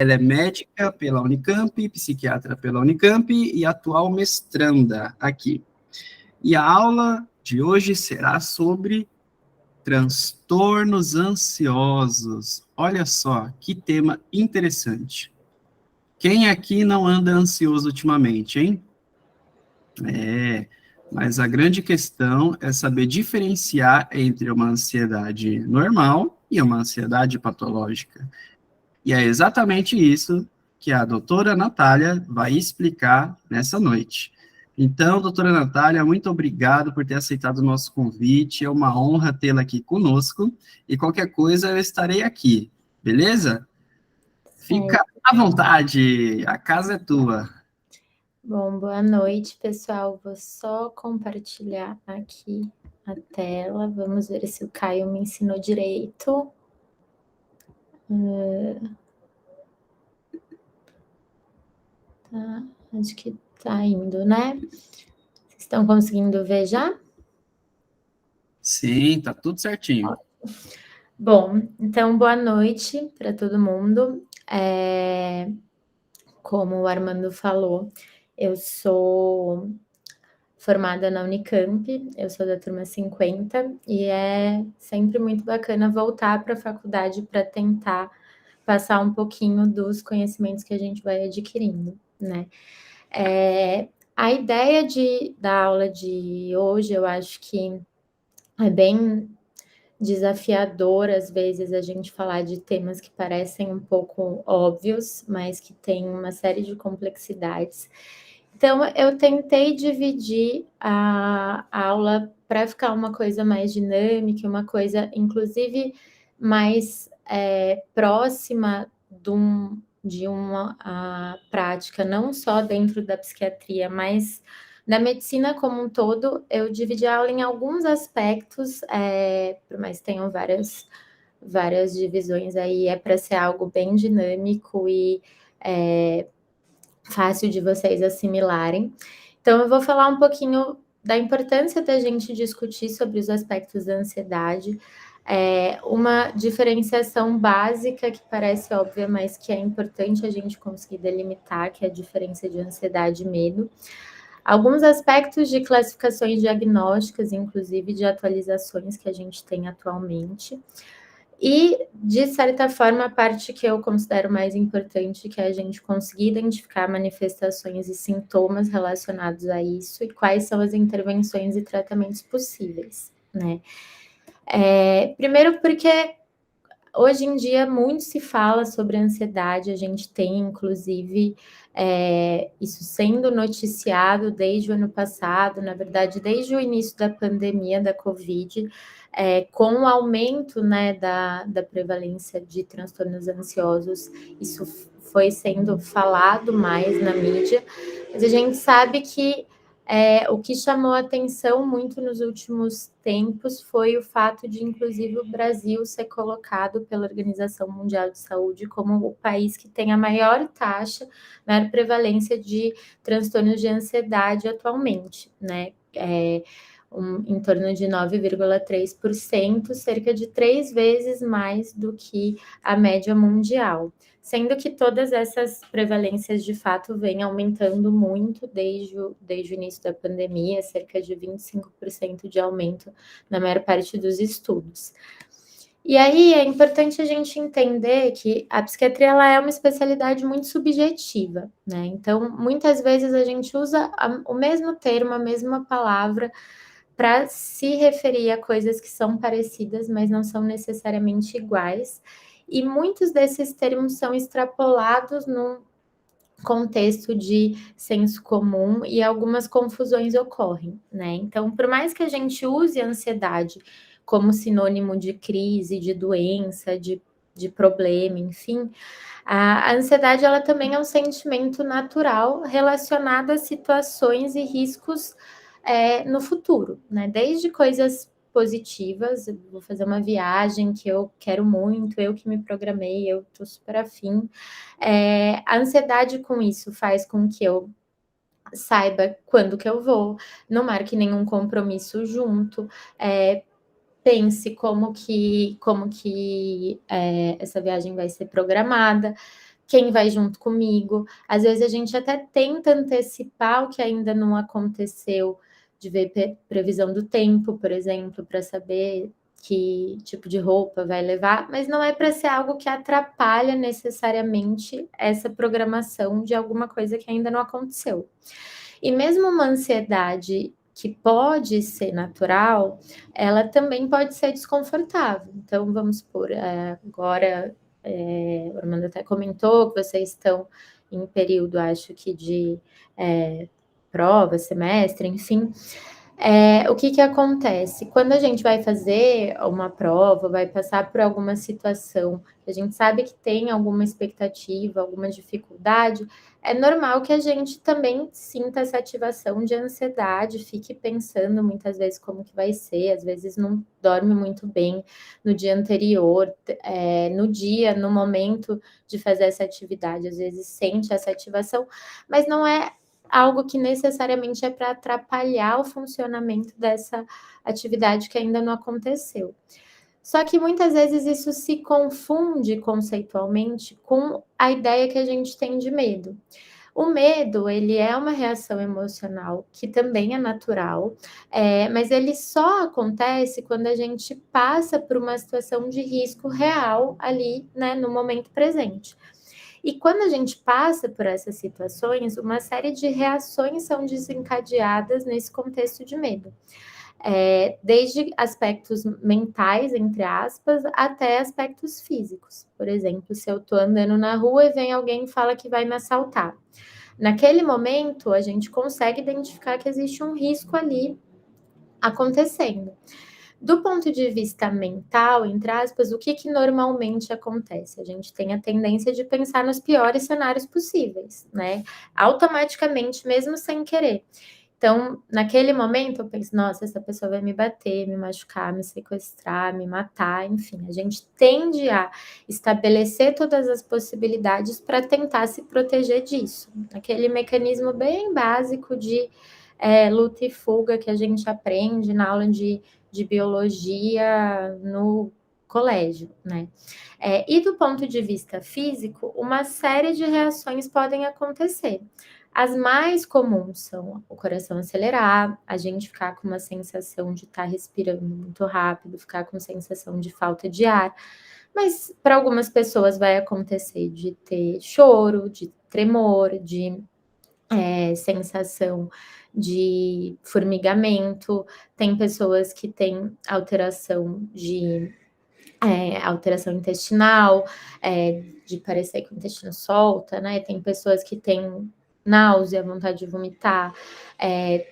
Ela é médica pela Unicamp, psiquiatra pela Unicamp e atual mestranda aqui. E a aula de hoje será sobre transtornos ansiosos. Olha só, que tema interessante. Quem aqui não anda ansioso ultimamente, hein? Mas a grande questão é saber diferenciar entre uma ansiedade normal e uma ansiedade patológica. E é exatamente isso que a doutora Natália vai explicar nessa noite. Então, doutora Natália, muito obrigado por ter aceitado o nosso convite. É uma honra tê-la aqui conosco. E qualquer coisa, eu estarei aqui, beleza? Fica à vontade, a casa é tua. Bom, boa noite, pessoal. Vou só compartilhar aqui a tela. Vamos ver se o Caio me ensinou direito. Tá, acho que tá indo, né? Vocês estão conseguindo ver já? Sim, tá tudo certinho. Bom, então boa noite para todo mundo. Como o Armando falou, eu sou formada na Unicamp, eu sou da turma 50 e é sempre muito bacana voltar para a faculdade para tentar passar um pouquinho dos conhecimentos que a gente vai adquirindo, né? A ideia da aula de hoje, eu acho que é bem desafiador, às vezes, a gente falar de temas que parecem um pouco óbvios, mas que têm uma série de complexidades. Então, eu tentei dividir a aula para ficar uma coisa mais dinâmica, uma coisa, inclusive, mais próxima de uma prática, não só dentro da psiquiatria, mas da medicina como um todo. Eu dividi a aula em alguns aspectos, por mais que tenham várias divisões aí, é para ser algo bem dinâmico e fácil de vocês assimilarem. Então, eu vou falar um pouquinho da importância da gente discutir sobre os aspectos da ansiedade, uma diferenciação básica que parece óbvia, mas que é importante a gente conseguir delimitar, que é a diferença de ansiedade e medo. Alguns aspectos de classificações diagnósticas, inclusive de atualizações que a gente tem atualmente. E, de certa forma, a parte que eu considero mais importante, que é a gente conseguir identificar manifestações e sintomas relacionados a isso e quais são as intervenções e tratamentos possíveis, né? Primeiro porque hoje em dia muito se fala sobre ansiedade, a gente tem, inclusive, isso sendo noticiado desde o ano passado, na verdade, desde o início da pandemia da Covid, com o aumento, né, da prevalência de transtornos ansiosos, isso foi sendo falado mais na mídia, mas a gente sabe que o que chamou a atenção muito nos últimos tempos foi o fato de, inclusive, o Brasil ser colocado pela Organização Mundial de Saúde como o país que tem a maior taxa, maior prevalência de transtornos de ansiedade atualmente, né? Em torno de 9,3%, cerca de 3 vezes mais do que a média mundial. Sendo que todas essas prevalências, de fato, vêm aumentando muito desde o início da pandemia, cerca de 25% de aumento na maior parte dos estudos. E aí é importante a gente entender que a psiquiatria ela é uma especialidade muito subjetiva, né? Então, muitas vezes a gente usa o mesmo termo, a mesma palavra, para se referir a coisas que são parecidas, mas não são necessariamente iguais. E muitos desses termos são extrapolados num contexto de senso comum e algumas confusões ocorrem, né? Então, por mais que a gente use a ansiedade como sinônimo de crise, de doença, de problema, enfim, a ansiedade ela também é um sentimento natural relacionado a situações e riscos no futuro, né? Desde coisas positivas, eu vou fazer uma viagem que eu quero muito, eu que me programei, eu tô super afim. A ansiedade com isso faz com que eu saiba quando que eu vou, não marque nenhum compromisso junto, pense como que essa viagem vai ser programada. quem vai junto comigo. Às vezes a gente até tenta antecipar o que ainda não aconteceu, de ver previsão do tempo, por exemplo, para saber que tipo de roupa vai levar, mas não é para ser algo que atrapalha necessariamente essa programação de alguma coisa que ainda não aconteceu. E mesmo uma ansiedade que pode ser natural, ela também pode ser desconfortável. Então, vamos supor, agora, o Armando até comentou que vocês estão em período, acho que de prova, semestre, enfim. O que que acontece? Quando a gente vai fazer uma prova, vai passar por alguma situação, a gente sabe que tem alguma expectativa, alguma dificuldade, é normal que a gente também sinta essa ativação de ansiedade, fique pensando muitas vezes como que vai ser, às vezes não dorme muito bem no dia anterior, no dia, no momento de fazer essa atividade, às vezes sente essa ativação, mas não é algo que necessariamente é para atrapalhar o funcionamento dessa atividade que ainda não aconteceu. Só que muitas vezes isso se confunde conceitualmente com a ideia que a gente tem de medo. O medo, ele é uma reação emocional que também é natural, mas ele só acontece quando a gente passa por uma situação de risco real ali, né, no momento presente. E quando a gente passa por essas situações, uma série de reações são desencadeadas nesse contexto de medo. Desde aspectos mentais, entre aspas, até aspectos físicos. Por exemplo, se eu estou andando na rua e vem alguém e fala que vai me assaltar. Naquele momento, a gente consegue identificar que existe um risco ali acontecendo. Do ponto de vista mental, entre aspas, o que normalmente acontece? A gente tem a tendência de pensar nos piores cenários possíveis, né? Automaticamente, mesmo sem querer. Então, naquele momento, eu penso, nossa, essa pessoa vai me bater, me machucar, me sequestrar, me matar, enfim. A gente tende a estabelecer todas as possibilidades para tentar se proteger disso. Aquele mecanismo bem básico de luta e fuga que a gente aprende na aula de biologia no colégio, né? E do ponto de vista físico, uma série de reações podem acontecer. As mais comuns são o coração acelerar, a gente ficar com uma sensação de estar respirando muito rápido, ficar com sensação de falta de ar, mas para algumas pessoas vai acontecer de ter choro, de tremor, de sensação de formigamento, tem pessoas que têm alteração intestinal, de parecer que o intestino solta, né? Tem pessoas que têm náusea, vontade de vomitar.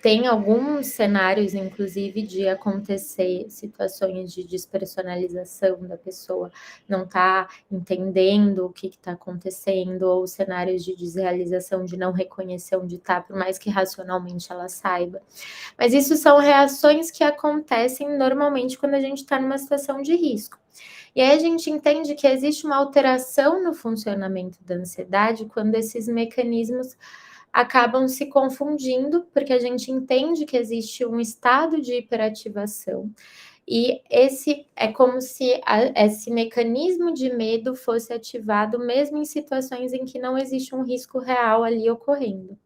Tem alguns cenários, inclusive, de acontecer situações de despersonalização da pessoa, não tá entendendo o que está acontecendo, ou cenários de desrealização, de não reconhecer onde está, por mais que racionalmente ela saiba. Mas isso são reações que acontecem normalmente quando a gente está numa situação de risco. E aí a gente entende que existe uma alteração no funcionamento da ansiedade quando esses mecanismos acabam se confundindo, porque a gente entende que existe um estado de hiperativação. E esse é como se esse mecanismo de medo fosse ativado mesmo em situações em que não existe um risco real ali ocorrendo.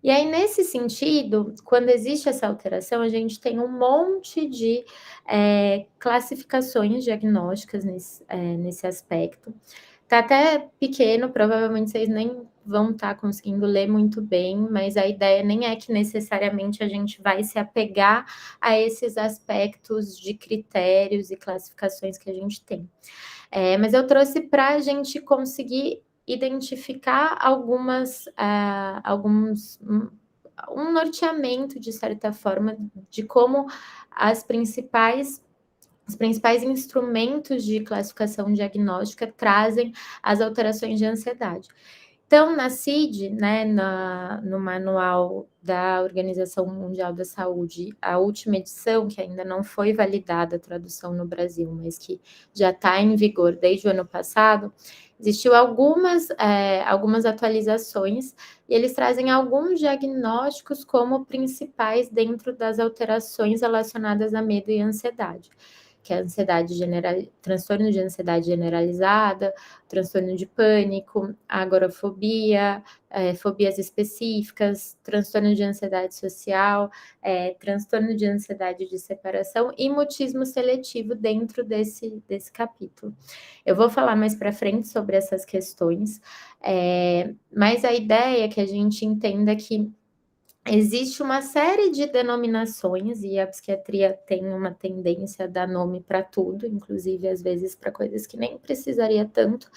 E aí, nesse sentido, quando existe essa alteração, a gente tem um monte de classificações diagnósticas nesse aspecto. Está até pequeno, provavelmente vocês nem vão estar conseguindo ler muito bem, mas a ideia nem é que necessariamente a gente vai se apegar a esses aspectos de critérios e classificações que a gente tem. Mas eu trouxe para a gente conseguir identificar um norteamento, de certa forma, de como os principais instrumentos de classificação diagnóstica trazem as alterações de ansiedade. Então, na CID, né, no manual da Organização Mundial da Saúde, a última edição, que ainda não foi validada a tradução no Brasil, mas que já está em vigor desde o ano passado, existiu algumas atualizações, e eles trazem alguns diagnósticos como principais dentro das alterações relacionadas a medo e ansiedade, que é transtorno de ansiedade generalizada, transtorno de pânico, agorafobia, fobias específicas, transtorno de ansiedade social, transtorno de ansiedade de separação e mutismo seletivo dentro desse capítulo. Eu vou falar mais para frente sobre essas questões, mas a ideia é que a gente entenda que existe uma série de denominações e a psiquiatria tem uma tendência a dar nome para tudo, inclusive às vezes para coisas que nem precisaria tanto,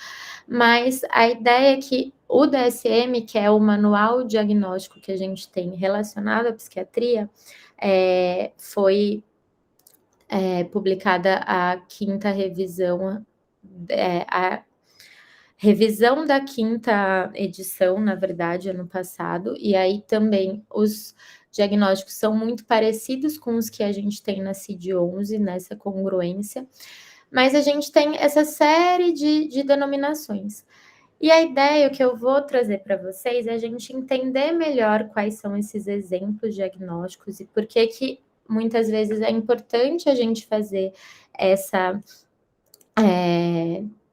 mas a ideia é que o DSM, que é o manual diagnóstico que a gente tem relacionado à psiquiatria, foi publicada a quinta revisão, a revisão da quinta edição, na verdade, ano passado, e aí também os diagnósticos são muito parecidos com os que a gente tem na CID-11, nessa congruência, mas a gente tem essa série de denominações. E a ideia que eu vou trazer para vocês é a gente entender melhor quais são esses exemplos diagnósticos e por que muitas vezes é importante a gente fazer essa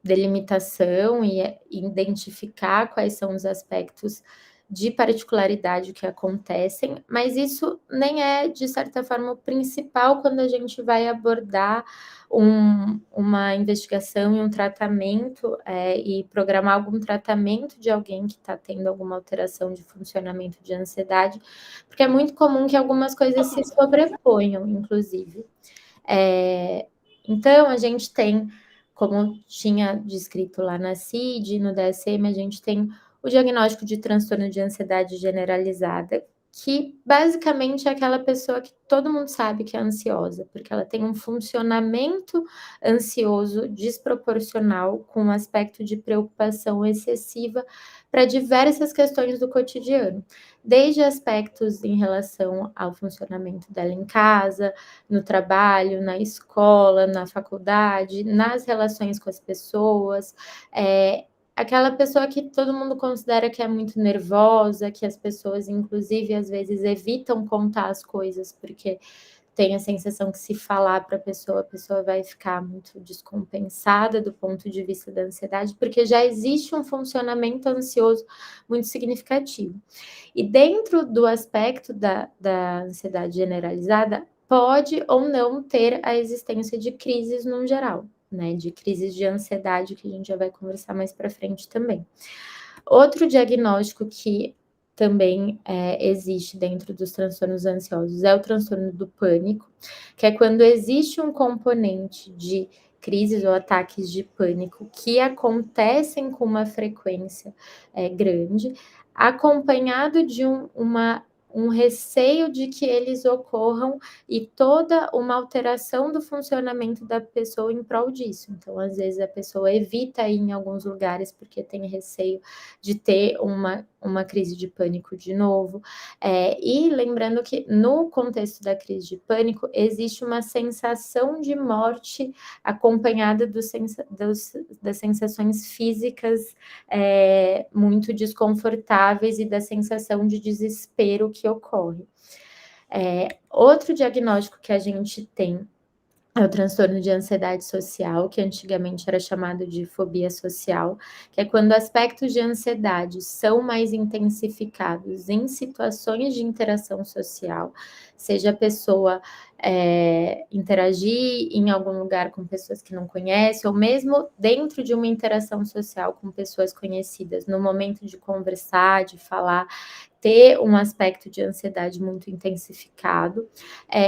delimitação e identificar quais são os aspectos de particularidade que acontecem, mas isso nem é, de certa forma, o principal quando a gente vai abordar uma investigação e um tratamento e programar algum tratamento de alguém que está tendo alguma alteração de funcionamento de ansiedade, porque é muito comum que algumas coisas se sobreponham, inclusive. Então, a gente tem, como tinha descrito lá na CID, no DSM, a gente tem o diagnóstico de transtorno de ansiedade generalizada, que basicamente é aquela pessoa que todo mundo sabe que é ansiosa, porque ela tem um funcionamento ansioso desproporcional, com um aspecto de preocupação excessiva para diversas questões do cotidiano, desde aspectos em relação ao funcionamento dela em casa, no trabalho, na escola, na faculdade, nas relações com as pessoas, aquela pessoa que todo mundo considera que é muito nervosa, que as pessoas, inclusive, às vezes evitam contar as coisas, porque tem a sensação que se falar para a pessoa vai ficar muito descompensada do ponto de vista da ansiedade, porque já existe um funcionamento ansioso muito significativo. E dentro do aspecto da ansiedade generalizada, pode ou não ter a existência de crises no geral, né? De crises de ansiedade, que a gente já vai conversar mais para frente também. Outro diagnóstico que também existe dentro dos transtornos ansiosos é o transtorno do pânico, que é quando existe um componente de crises ou ataques de pânico que acontecem com uma frequência grande, acompanhado de um receio de que eles ocorram e toda uma alteração do funcionamento da pessoa em prol disso. Então, às vezes, a pessoa evita ir em alguns lugares porque tem receio de ter uma crise de pânico de novo. E lembrando que, no contexto da crise de pânico, existe uma sensação de morte acompanhada das sensações físicas muito desconfortáveis e da sensação de desespero que ocorre. Outro diagnóstico que a gente tem é o transtorno de ansiedade social, que antigamente era chamado de fobia social, que é quando aspectos de ansiedade são mais intensificados em situações de interação social, seja a pessoa interagir em algum lugar com pessoas que não conhece, ou mesmo dentro de uma interação social com pessoas conhecidas, no momento de conversar, de falar, ter um aspecto de ansiedade muito intensificado.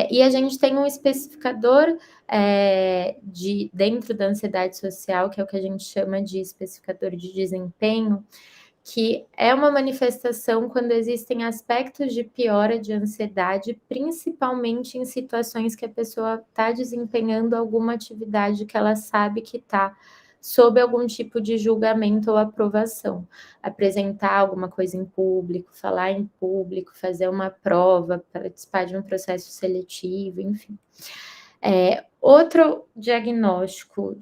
E a gente tem um especificador dentro da ansiedade social, que é o que a gente chama de especificador de desempenho, que é uma manifestação quando existem aspectos de piora de ansiedade, principalmente em situações que a pessoa está desempenhando alguma atividade que ela sabe que está sob algum tipo de julgamento ou aprovação. Apresentar alguma coisa em público, falar em público, fazer uma prova, participar de um processo seletivo, enfim. Outro diagnóstico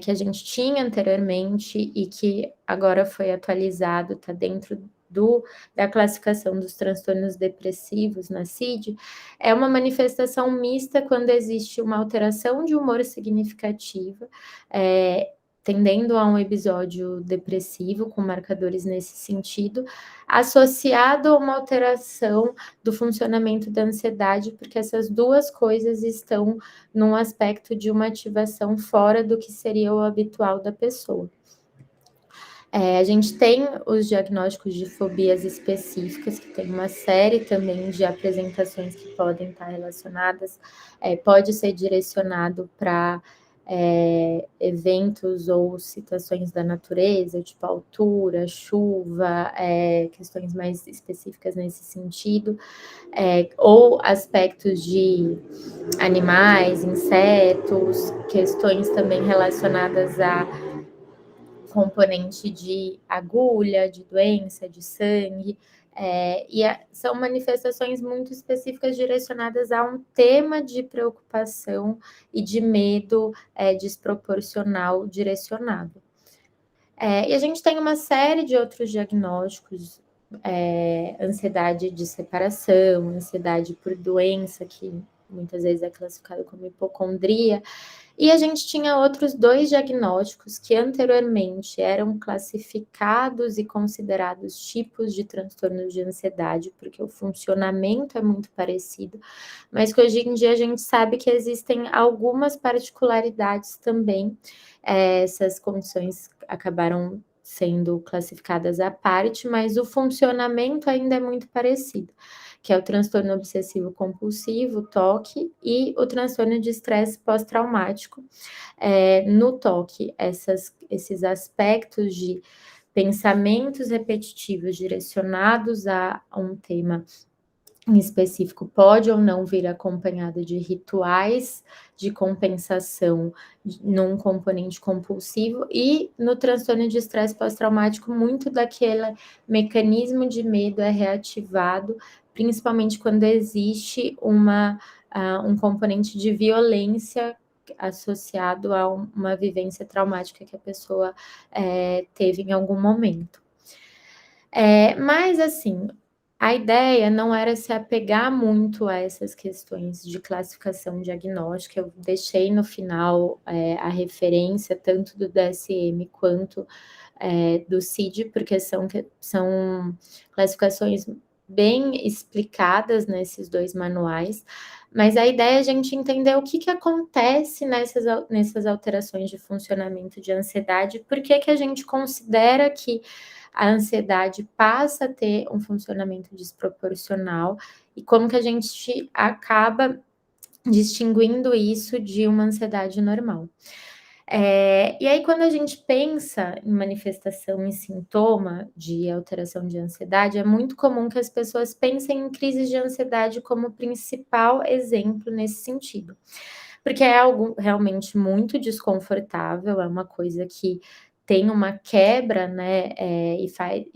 que a gente tinha anteriormente e que agora foi atualizado, está dentro da classificação dos transtornos depressivos na CID, é uma manifestação mista quando existe uma alteração de humor significativa, tendendo a um episódio depressivo, com marcadores nesse sentido, associado a uma alteração do funcionamento da ansiedade, porque essas duas coisas estão num aspecto de uma ativação fora do que seria o habitual da pessoa. A gente tem os diagnósticos de fobias específicas, que tem uma série também de apresentações que podem estar relacionadas, pode ser direcionado para eventos ou situações da natureza, tipo altura, chuva, questões mais específicas nesse sentido, ou aspectos de animais, insetos, questões também relacionadas a componente de agulha, de doença, de sangue, são manifestações muito específicas direcionadas a um tema de preocupação e de medo desproporcional direcionado. E a gente tem uma série de outros diagnósticos, ansiedade de separação, ansiedade por doença, que muitas vezes é classificado como hipocondria, e a gente tinha outros 2 diagnósticos que anteriormente eram classificados e considerados tipos de transtornos de ansiedade, porque o funcionamento é muito parecido, mas que hoje em dia a gente sabe que existem algumas particularidades também. Essas condições acabaram sendo classificadas à parte, mas o funcionamento ainda é muito parecido, que é o transtorno obsessivo compulsivo, TOC, e o transtorno de estresse pós-traumático. No TOC, esses aspectos de pensamentos repetitivos direcionados a um tema em específico pode ou não vir acompanhado de rituais de compensação num componente compulsivo, e no transtorno de estresse pós-traumático, muito daquele mecanismo de medo é reativado, principalmente quando existe um componente de violência associado a uma vivência traumática que a pessoa teve em algum momento. Mas, assim, a ideia não era se apegar muito a essas questões de classificação diagnóstica. Eu deixei no final a referência tanto do DSM quanto do CID, porque são classificações bem explicadas nesses 2 manuais, mas a ideia é a gente entender o que acontece nessas alterações de funcionamento de ansiedade, por que a gente considera que a ansiedade passa a ter um funcionamento desproporcional e como que a gente acaba distinguindo isso de uma ansiedade normal. E aí, quando a gente pensa em manifestação e sintoma de alteração de ansiedade, é muito comum que as pessoas pensem em crises de ansiedade como principal exemplo nesse sentido, porque é algo realmente muito desconfortável, é uma coisa que tem uma quebra, né, e faz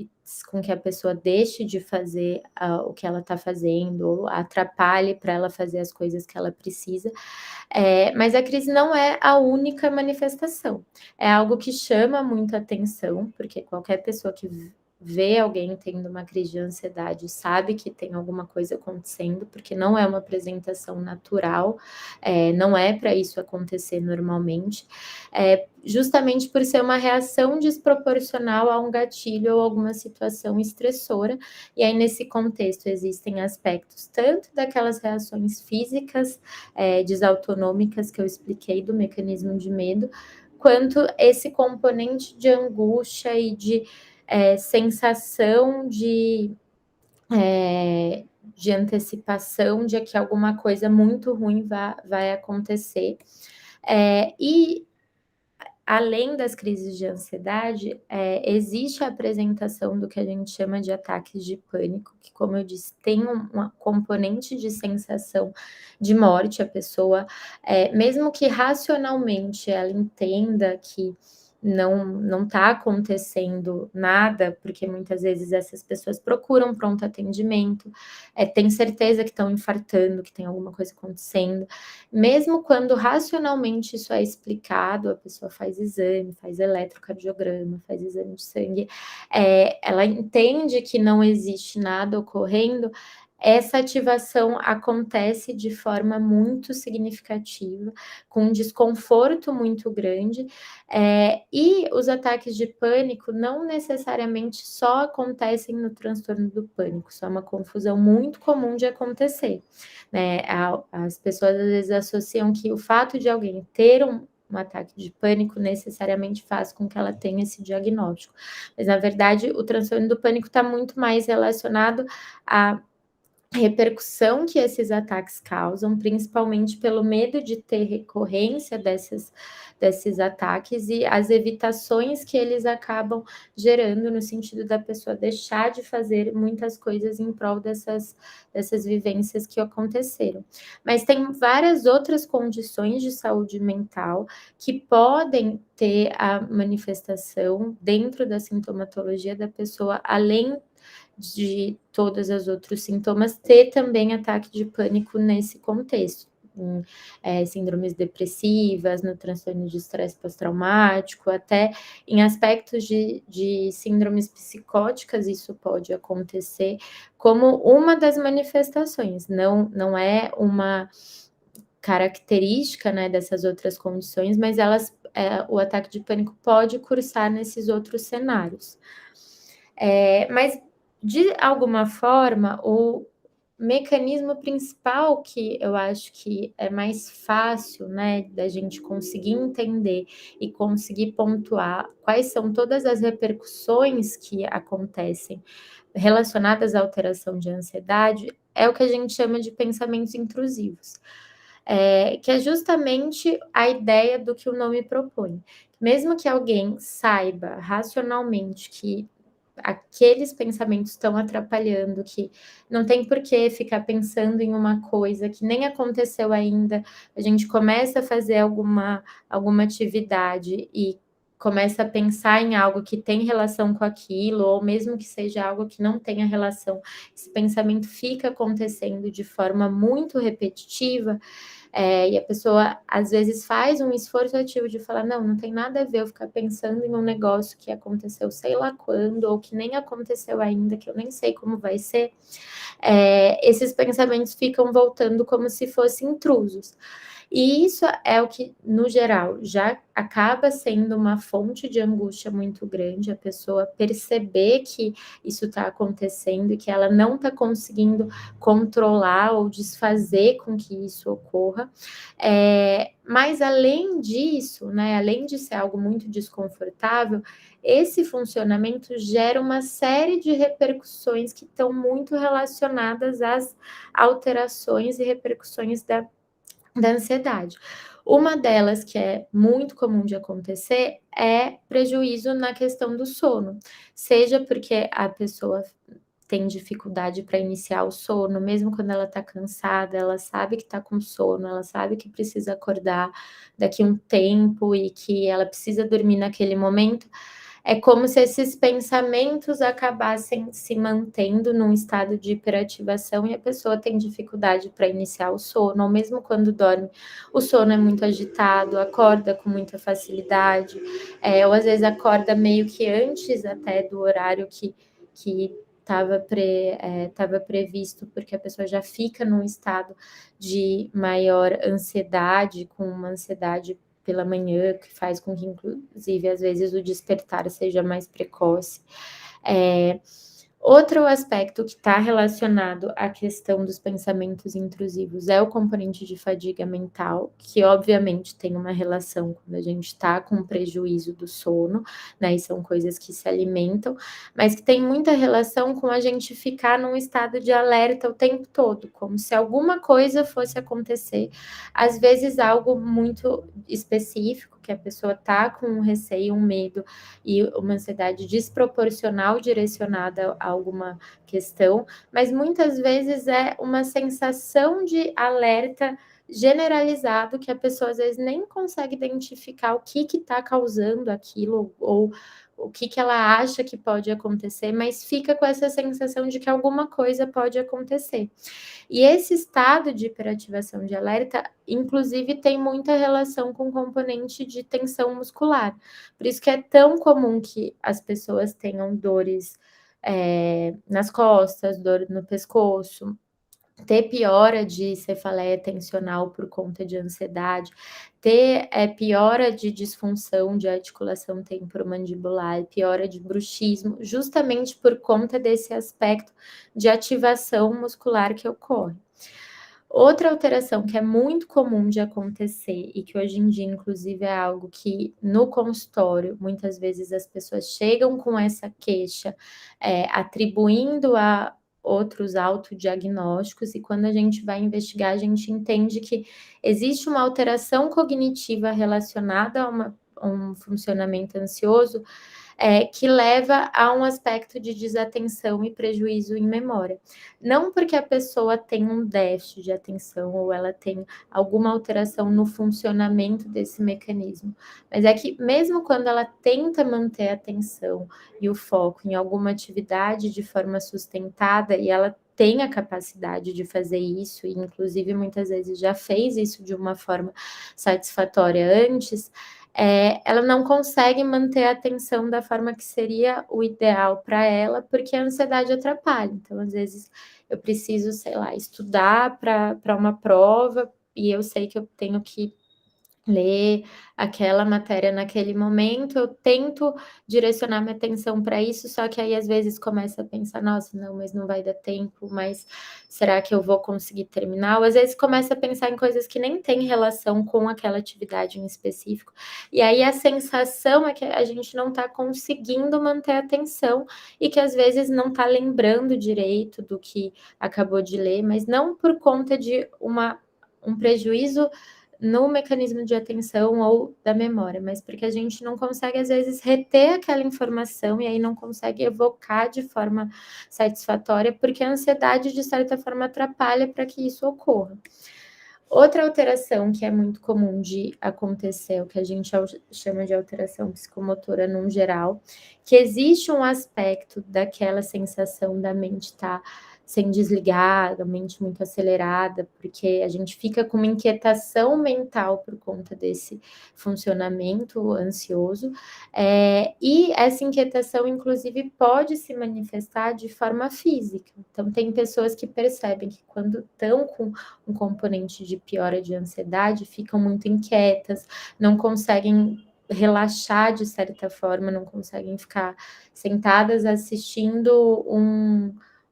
com que a pessoa deixe de fazer o que ela está fazendo, ou atrapalhe para ela fazer as coisas que ela precisa. Mas a crise não é a única manifestação. É algo que chama muita atenção, porque qualquer pessoa que vê alguém tendo uma crise de ansiedade sabe que tem alguma coisa acontecendo, porque não é uma apresentação natural, não é para isso acontecer normalmente, justamente por ser uma reação desproporcional a um gatilho ou alguma situação estressora. E aí, nesse contexto, existem aspectos tanto daquelas reações físicas desautonômicas que eu expliquei do mecanismo de medo, quanto esse componente de angústia e de sensação de antecipação de que alguma coisa muito ruim vai acontecer. E além das crises de ansiedade, existe a apresentação do que a gente chama de ataques de pânico, que, como eu disse, tem uma componente de sensação de morte. A pessoa, mesmo que racionalmente ela entenda que não está acontecendo nada, porque muitas vezes essas pessoas procuram pronto atendimento, tem certeza que estão infartando, que tem alguma coisa acontecendo. Mesmo quando racionalmente isso é explicado, a pessoa faz exame, faz eletrocardiograma, faz exame de sangue, ela entende que não existe nada ocorrendo, essa ativação acontece de forma muito significativa, com um desconforto muito grande, e os ataques de pânico não necessariamente só acontecem no transtorno do pânico, isso é uma confusão muito comum de acontecer, né? As pessoas às vezes associam que o fato de alguém ter um ataque de pânico necessariamente faz com que ela tenha esse diagnóstico. Mas, na verdade, o transtorno do pânico está muito mais relacionado a repercussão que esses ataques causam, principalmente pelo medo de ter recorrência desses ataques e as evitações que eles acabam gerando, no sentido da pessoa deixar de fazer muitas coisas em prol dessas vivências que aconteceram. Mas tem várias outras condições de saúde mental que podem ter a manifestação dentro da sintomatologia da pessoa, além de todos os outros sintomas, ter também ataque de pânico nesse contexto. Em síndromes depressivas, no transtorno de estresse pós-traumático, até em aspectos de síndromes psicóticas, isso pode acontecer como uma das manifestações, não é uma característica, né, dessas outras condições, mas o ataque de pânico pode cursar nesses outros cenários. Mas de alguma forma, o mecanismo principal que eu acho que é mais fácil, né, da gente conseguir entender e conseguir pontuar quais são todas as repercussões que acontecem relacionadas à alteração de ansiedade, é o que a gente chama de pensamentos intrusivos, que é justamente a ideia do que o nome propõe. Mesmo que alguém saiba racionalmente que aqueles pensamentos estão atrapalhando, que não tem por que ficar pensando em uma coisa que nem aconteceu ainda, a gente começa a fazer alguma atividade e começa a pensar em algo que tem relação com aquilo, ou mesmo que seja algo que não tenha relação, esse pensamento fica acontecendo de forma muito repetitiva, e a pessoa às vezes faz um esforço ativo de falar, não tem nada a ver eu ficar pensando em um negócio que aconteceu sei lá quando, ou que nem aconteceu ainda, que eu nem sei como vai ser, esses pensamentos ficam voltando como se fossem intrusos. E isso é o que, no geral, já acaba sendo uma fonte de angústia muito grande, a pessoa perceber que isso está acontecendo e que ela não está conseguindo controlar ou desfazer com que isso ocorra. Mas além disso, né, além de ser algo muito desconfortável, esse funcionamento gera uma série de repercussões que estão muito relacionadas às alterações e repercussões da ansiedade. Uma delas, que é muito comum de acontecer, é prejuízo na questão do sono, seja porque a pessoa tem dificuldade para iniciar o sono, mesmo quando ela está cansada, ela sabe que está com sono, ela sabe que precisa acordar daqui um tempo e que ela precisa dormir naquele momento. É como se esses pensamentos acabassem se mantendo num estado de hiperativação e a pessoa tem dificuldade para iniciar o sono, ou mesmo quando dorme, o sono é muito agitado, acorda com muita facilidade, ou às vezes acorda meio que antes até do horário que estava previsto, porque a pessoa já fica num estado de maior ansiedade, com uma ansiedade pela manhã, que faz com que, inclusive, às vezes o despertar seja mais precoce. Outro aspecto que está relacionado à questão dos pensamentos intrusivos é o componente de fadiga mental, que obviamente tem uma relação quando a gente está com prejuízo do sono, né? E são coisas que se alimentam, mas que tem muita relação com a gente ficar num estado de alerta o tempo todo, como se alguma coisa fosse acontecer, às vezes algo muito específico, que a pessoa está com um receio, um medo e uma ansiedade desproporcional direcionada a alguma questão, mas muitas vezes é uma sensação de alerta generalizado que a pessoa às vezes nem consegue identificar o que está causando aquilo ou o que ela acha que pode acontecer, mas fica com essa sensação de que alguma coisa pode acontecer. E esse estado de hiperativação de alerta, inclusive, tem muita relação com o componente de tensão muscular. Por isso que é tão comum que as pessoas tenham dores nas costas, dor no pescoço, ter piora de cefaleia tensional por conta de ansiedade, ter piora de disfunção de articulação temporomandibular, piora de bruxismo, justamente por conta desse aspecto de ativação muscular que ocorre. Outra alteração que é muito comum de acontecer e que hoje em dia, inclusive, é algo que no consultório, muitas vezes as pessoas chegam com essa queixa, atribuindo a outros autodiagnósticos, e quando a gente vai investigar, a gente entende que existe uma alteração cognitiva relacionada a um funcionamento ansioso, que leva a um aspecto de desatenção e prejuízo em memória. Não porque a pessoa tem um déficit de atenção ou ela tem alguma alteração no funcionamento desse mecanismo, mas é que mesmo quando ela tenta manter a atenção e o foco em alguma atividade de forma sustentada, e ela tem a capacidade de fazer isso, e inclusive muitas vezes já fez isso de uma forma satisfatória antes, ela não consegue manter a atenção da forma que seria o ideal para ela, porque a ansiedade atrapalha. Então, às vezes, eu preciso, sei lá, estudar para uma prova, e eu sei que eu tenho que ler aquela matéria naquele momento, eu tento direcionar minha atenção para isso, só que aí às vezes começa a pensar: "Nossa, não, mas não vai dar tempo, mas será que eu vou conseguir terminar?" Ou às vezes começa a pensar em coisas que nem têm relação com aquela atividade em específico, e aí a sensação é que a gente não está conseguindo manter a atenção e que às vezes não está lembrando direito do que acabou de ler, mas não por conta de um prejuízo no mecanismo de atenção ou da memória, mas porque a gente não consegue, às vezes, reter aquela informação e aí não consegue evocar de forma satisfatória, porque a ansiedade, de certa forma, atrapalha para que isso ocorra. Outra alteração que é muito comum de acontecer, o que a gente chama de alteração psicomotora num geral, que existe um aspecto daquela sensação da mente estar sem desligar, a mente muito acelerada, porque a gente fica com uma inquietação mental por conta desse funcionamento ansioso, e essa inquietação, inclusive, pode se manifestar de forma física. Então, tem pessoas que percebem que quando estão com um componente de piora de ansiedade, ficam muito inquietas, não conseguem relaxar de certa forma, não conseguem ficar sentadas assistindo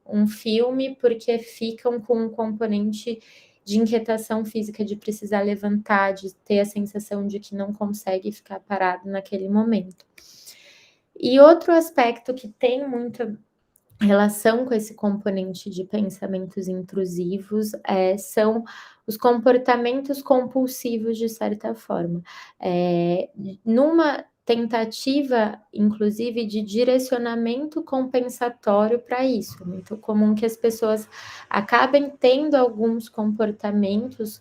um filme, porque ficam com um componente de inquietação física, de precisar levantar, de ter a sensação de que não consegue ficar parado naquele momento. E outro aspecto que tem muita relação com esse componente de pensamentos intrusivos, são os comportamentos compulsivos, de certa forma. Numa tentativa, inclusive, de direcionamento compensatório para isso. É muito comum que as pessoas acabem tendo alguns comportamentos,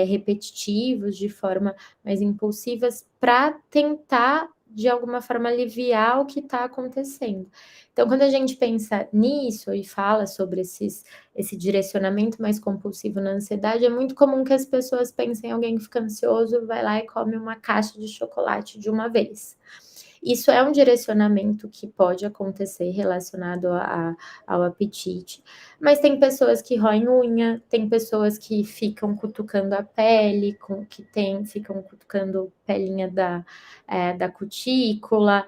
repetitivos, de forma mais impulsivas, para tentar, de alguma forma, aliviar o que está acontecendo. Então, quando a gente pensa nisso e fala sobre esse direcionamento mais compulsivo na ansiedade, é muito comum que as pessoas pensem em alguém que fica ansioso, vai lá e come uma caixa de chocolate de uma vez. Isso é um direcionamento que pode acontecer relacionado ao apetite, mas tem pessoas que roem unha, tem pessoas que ficam cutucando a pele, ficam cutucando pelinha da cutícula,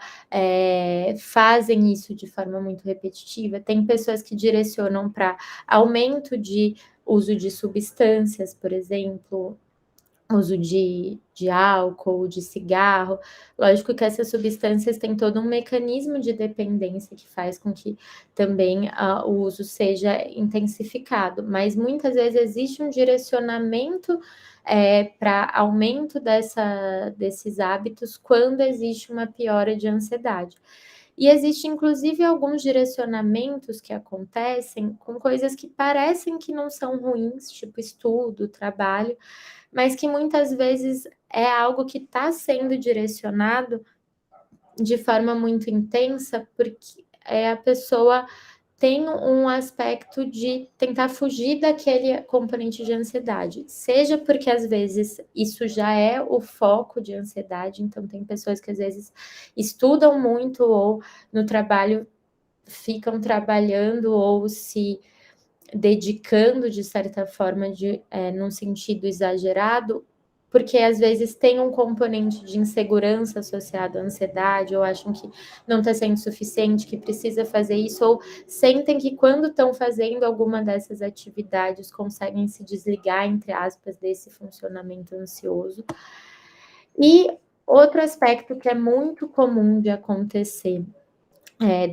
fazem isso de forma muito repetitiva. Tem pessoas que direcionam para aumento de uso de substâncias, por exemplo, uso de álcool, de cigarro. Lógico que essas substâncias têm todo um mecanismo de dependência que faz com que também o uso seja intensificado, mas muitas vezes existe um direcionamento para aumento desses hábitos quando existe uma piora de ansiedade. E existe, inclusive, alguns direcionamentos que acontecem com coisas que parecem que não são ruins, tipo estudo, trabalho, mas que muitas vezes é algo que está sendo direcionado de forma muito intensa, porque a pessoa tem um aspecto de tentar fugir daquele componente de ansiedade, seja porque às vezes isso já é o foco de ansiedade, então tem pessoas que às vezes estudam muito ou no trabalho ficam trabalhando ou se dedicando de certa forma num sentido exagerado, porque às vezes tem um componente de insegurança associado à ansiedade, ou acham que não está sendo suficiente, que precisa fazer isso, ou sentem que quando estão fazendo alguma dessas atividades conseguem se desligar, entre aspas, desse funcionamento ansioso. E outro aspecto que é muito comum de acontecer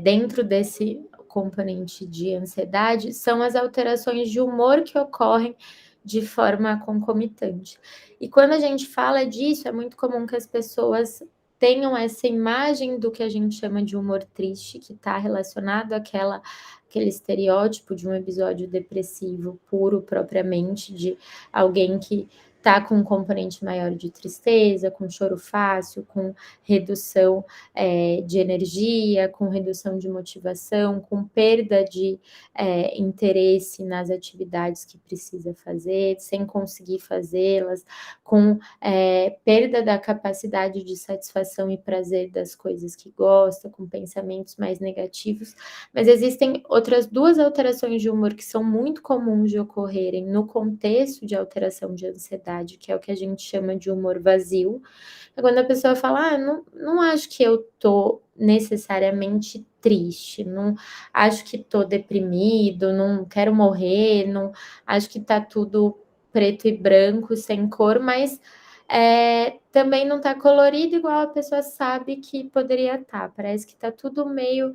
dentro desse componente de ansiedade são as alterações de humor que ocorrem de forma concomitante. E quando a gente fala disso, é muito comum que as pessoas tenham essa imagem do que a gente chama de humor triste, que está relacionado àquele estereótipo de um episódio depressivo puro, propriamente, de alguém que está com um componente maior de tristeza, com choro fácil, com redução de energia, com redução de motivação, com perda de interesse nas atividades que precisa fazer, sem conseguir fazê-las, com perda da capacidade de satisfação e prazer das coisas que gosta, com pensamentos mais negativos. Mas existem outras duas alterações de humor que são muito comuns de ocorrerem no contexto de alteração de ansiedade, que é o que a gente chama de humor vazio. É quando a pessoa fala, não acho que eu tô necessariamente triste, não acho que tô deprimido, não quero morrer, não acho que tá tudo preto e branco, sem cor, mas também não tá colorido igual a pessoa sabe que poderia estar. Parece que tá tudo meio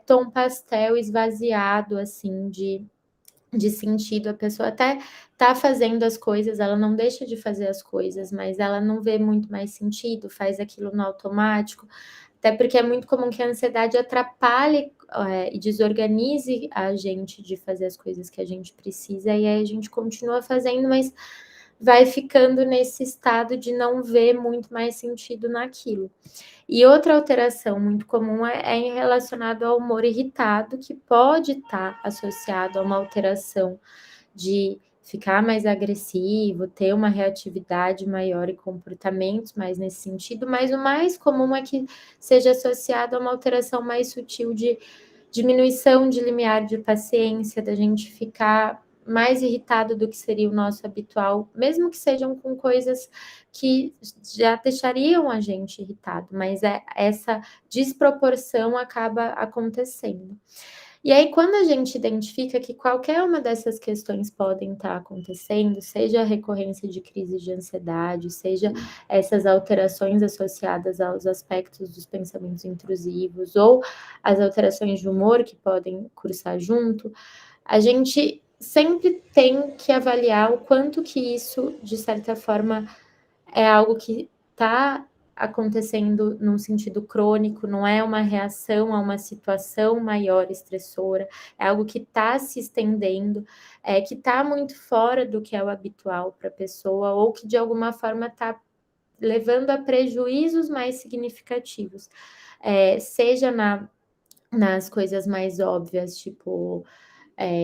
tom pastel esvaziado, assim, de sentido, a pessoa até tá fazendo as coisas, ela não deixa de fazer as coisas, mas ela não vê muito mais sentido, faz aquilo no automático, até porque é muito comum que a ansiedade atrapalhe e desorganize a gente de fazer as coisas que a gente precisa, e aí a gente continua fazendo, mas vai ficando nesse estado de não ver muito mais sentido naquilo. E outra alteração muito comum é relacionado ao humor irritado, que pode estar associado a uma alteração de ficar mais agressivo, ter uma reatividade maior e comportamentos mais nesse sentido, mas o mais comum é que seja associado a uma alteração mais sutil de diminuição de limiar de paciência, da gente ficar mais irritado do que seria o nosso habitual, mesmo que sejam com coisas que já deixariam a gente irritado, mas essa desproporção acaba acontecendo. E aí, quando a gente identifica que qualquer uma dessas questões podem estar acontecendo, seja a recorrência de crises de ansiedade, seja essas alterações associadas aos aspectos dos pensamentos intrusivos, ou as alterações de humor que podem cursar junto, a gente sempre tem que avaliar o quanto que isso, de certa forma, é algo que está acontecendo num sentido crônico, não é uma reação a uma situação maior estressora, é algo que está se estendendo, que está muito fora do que é o habitual para a pessoa, ou que de alguma forma está levando a prejuízos mais significativos, seja nas coisas mais óbvias, tipo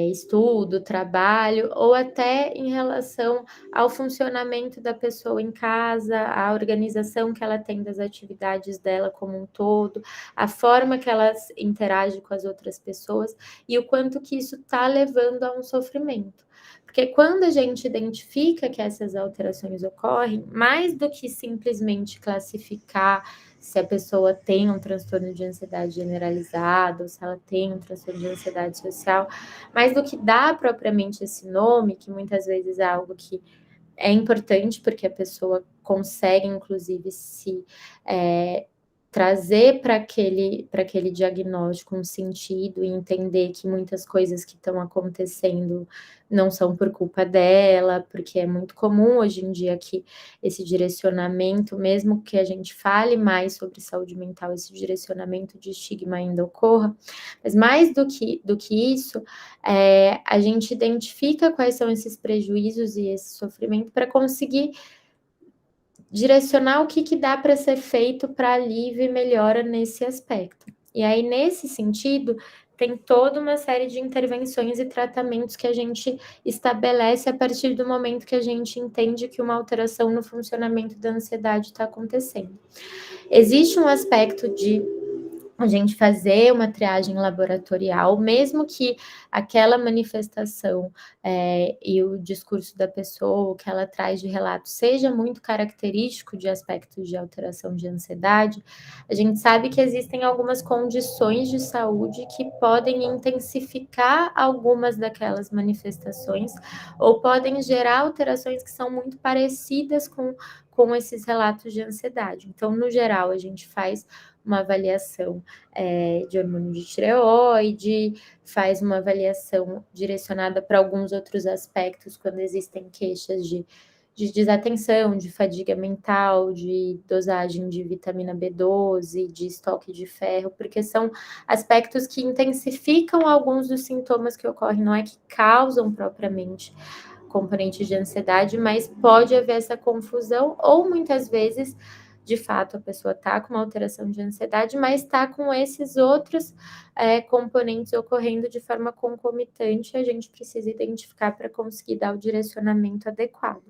estudo, trabalho, ou até em relação ao funcionamento da pessoa em casa, a organização que ela tem das atividades dela como um todo, a forma que ela interage com as outras pessoas e o quanto que isso está levando a um sofrimento. Porque quando a gente identifica que essas alterações ocorrem, mais do que simplesmente classificar se a pessoa tem um transtorno de ansiedade generalizado, ou se ela tem um transtorno de ansiedade social, mais do que dar propriamente esse nome, que muitas vezes é algo que é importante, porque a pessoa consegue, inclusive, se trazer para aquele diagnóstico um sentido e entender que muitas coisas que estão acontecendo não são por culpa dela, porque é muito comum hoje em dia que esse direcionamento, mesmo que a gente fale mais sobre saúde mental, esse direcionamento de estigma ainda ocorra, mas mais do que isso, a gente identifica quais são esses prejuízos e esse sofrimento para conseguir direcionar o que dá para ser feito para alívio e melhora nesse aspecto. E aí, nesse sentido, tem toda uma série de intervenções e tratamentos que a gente estabelece a partir do momento que a gente entende que uma alteração no funcionamento da ansiedade está acontecendo. Existe um aspecto de a gente fazer uma triagem laboratorial, mesmo que aquela manifestação e o discurso da pessoa, o que ela traz de relato, seja muito característico de aspectos de alteração de ansiedade, a gente sabe que existem algumas condições de saúde que podem intensificar algumas daquelas manifestações ou podem gerar alterações que são muito parecidas com esses relatos de ansiedade. Então, no geral, a gente faz uma avaliação de hormônio de tireoide, faz uma avaliação direcionada para alguns outros aspectos, quando existem queixas de desatenção, de fadiga mental, de dosagem de vitamina B12, de estoque de ferro, porque são aspectos que intensificam alguns dos sintomas que ocorrem, não é que causam propriamente componentes de ansiedade, mas pode haver essa confusão, ou muitas vezes de fato a pessoa está com uma alteração de ansiedade, mas está com esses outros componentes ocorrendo de forma concomitante, a gente precisa identificar para conseguir dar o direcionamento adequado.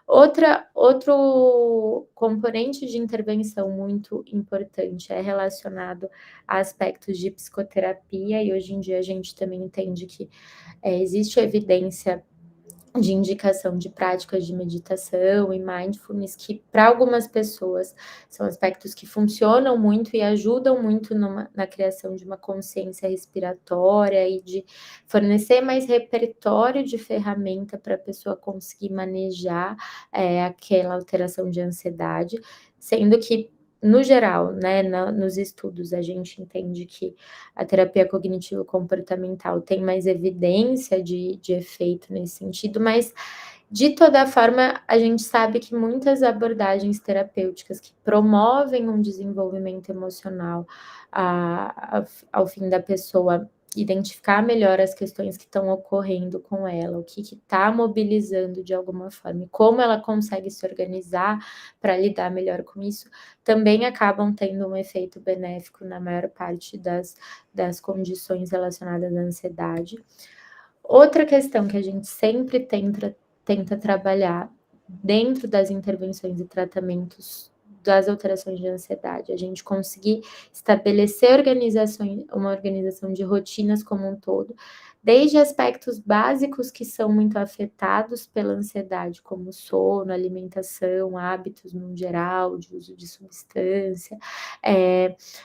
Outro componente de intervenção muito importante é relacionado a aspectos de psicoterapia, e hoje em dia a gente também entende que existe evidência de indicação de práticas de meditação e mindfulness, que para algumas pessoas são aspectos que funcionam muito e ajudam muito na criação de uma consciência respiratória e de fornecer mais repertório de ferramenta para a pessoa conseguir manejar aquela alteração de ansiedade, sendo que no geral, né, nos estudos, a gente entende que a terapia cognitivo-comportamental tem mais evidência de efeito nesse sentido, mas, de toda forma, a gente sabe que muitas abordagens terapêuticas que promovem um desenvolvimento emocional ao fim da pessoa identificar melhor as questões que estão ocorrendo com ela, o que está mobilizando de alguma forma, e como ela consegue se organizar para lidar melhor com isso, também acabam tendo um efeito benéfico na maior parte das condições relacionadas à ansiedade. Outra questão que a gente sempre tenta trabalhar dentro das intervenções e tratamentos das alterações de ansiedade, a gente conseguir estabelecer uma organização de rotinas como um todo, desde aspectos básicos que são muito afetados pela ansiedade, como sono, alimentação, hábitos no geral, de uso de substância,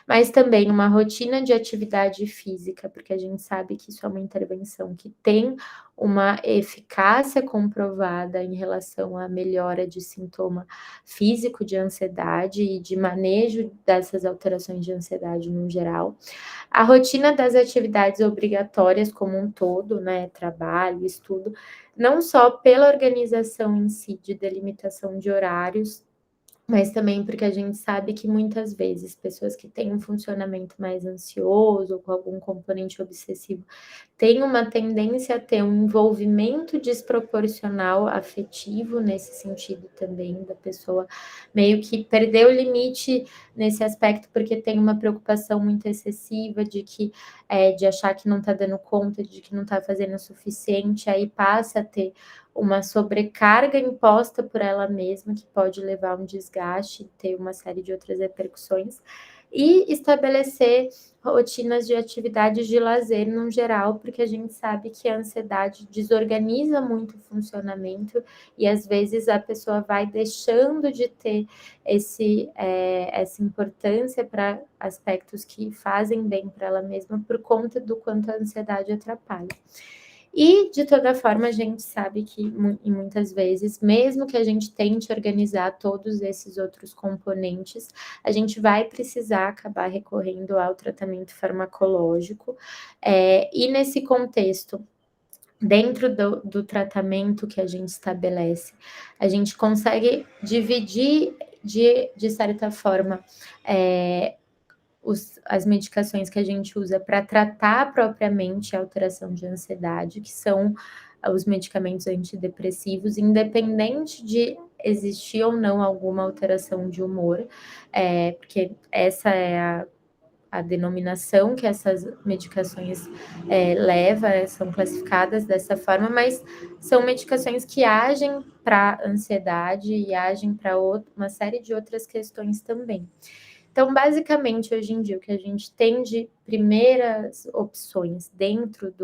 mas também uma rotina de atividade física, porque a gente sabe que isso é uma intervenção que tem uma eficácia comprovada em relação à melhora de sintoma físico de ansiedade e de manejo dessas alterações de ansiedade no geral. A rotina das atividades obrigatórias como um todo, né, trabalho, estudo, não só pela organização em si de delimitação de horários, mas também porque a gente sabe que muitas vezes pessoas que têm um funcionamento mais ansioso ou com algum componente obsessivo têm uma tendência a ter um envolvimento desproporcional afetivo nesse sentido também, da pessoa meio que perder o limite nesse aspecto, porque tem uma preocupação muito excessiva de achar que não está dando conta, de que não está fazendo o suficiente, aí passa a ter uma sobrecarga imposta por ela mesma, que pode levar a um desgaste e ter uma série de outras repercussões, e estabelecer rotinas de atividades de lazer no geral, porque a gente sabe que a ansiedade desorganiza muito o funcionamento e às vezes a pessoa vai deixando de ter essa importância para aspectos que fazem bem para ela mesma por conta do quanto a ansiedade atrapalha. E, de toda forma, a gente sabe que, e muitas vezes, mesmo que a gente tente organizar todos esses outros componentes, a gente vai precisar acabar recorrendo ao tratamento farmacológico. E nesse contexto, dentro do tratamento que a gente estabelece, a gente consegue dividir, de certa forma, as medicações que a gente usa para tratar propriamente a alteração de ansiedade, que são os medicamentos antidepressivos, independente de existir ou não alguma alteração de humor, porque essa é a denominação que essas medicações leva, são classificadas dessa forma, mas são medicações que agem para ansiedade e agem para uma série de outras questões também. Então, basicamente, hoje em dia, o que a gente tem de primeiras opções dentro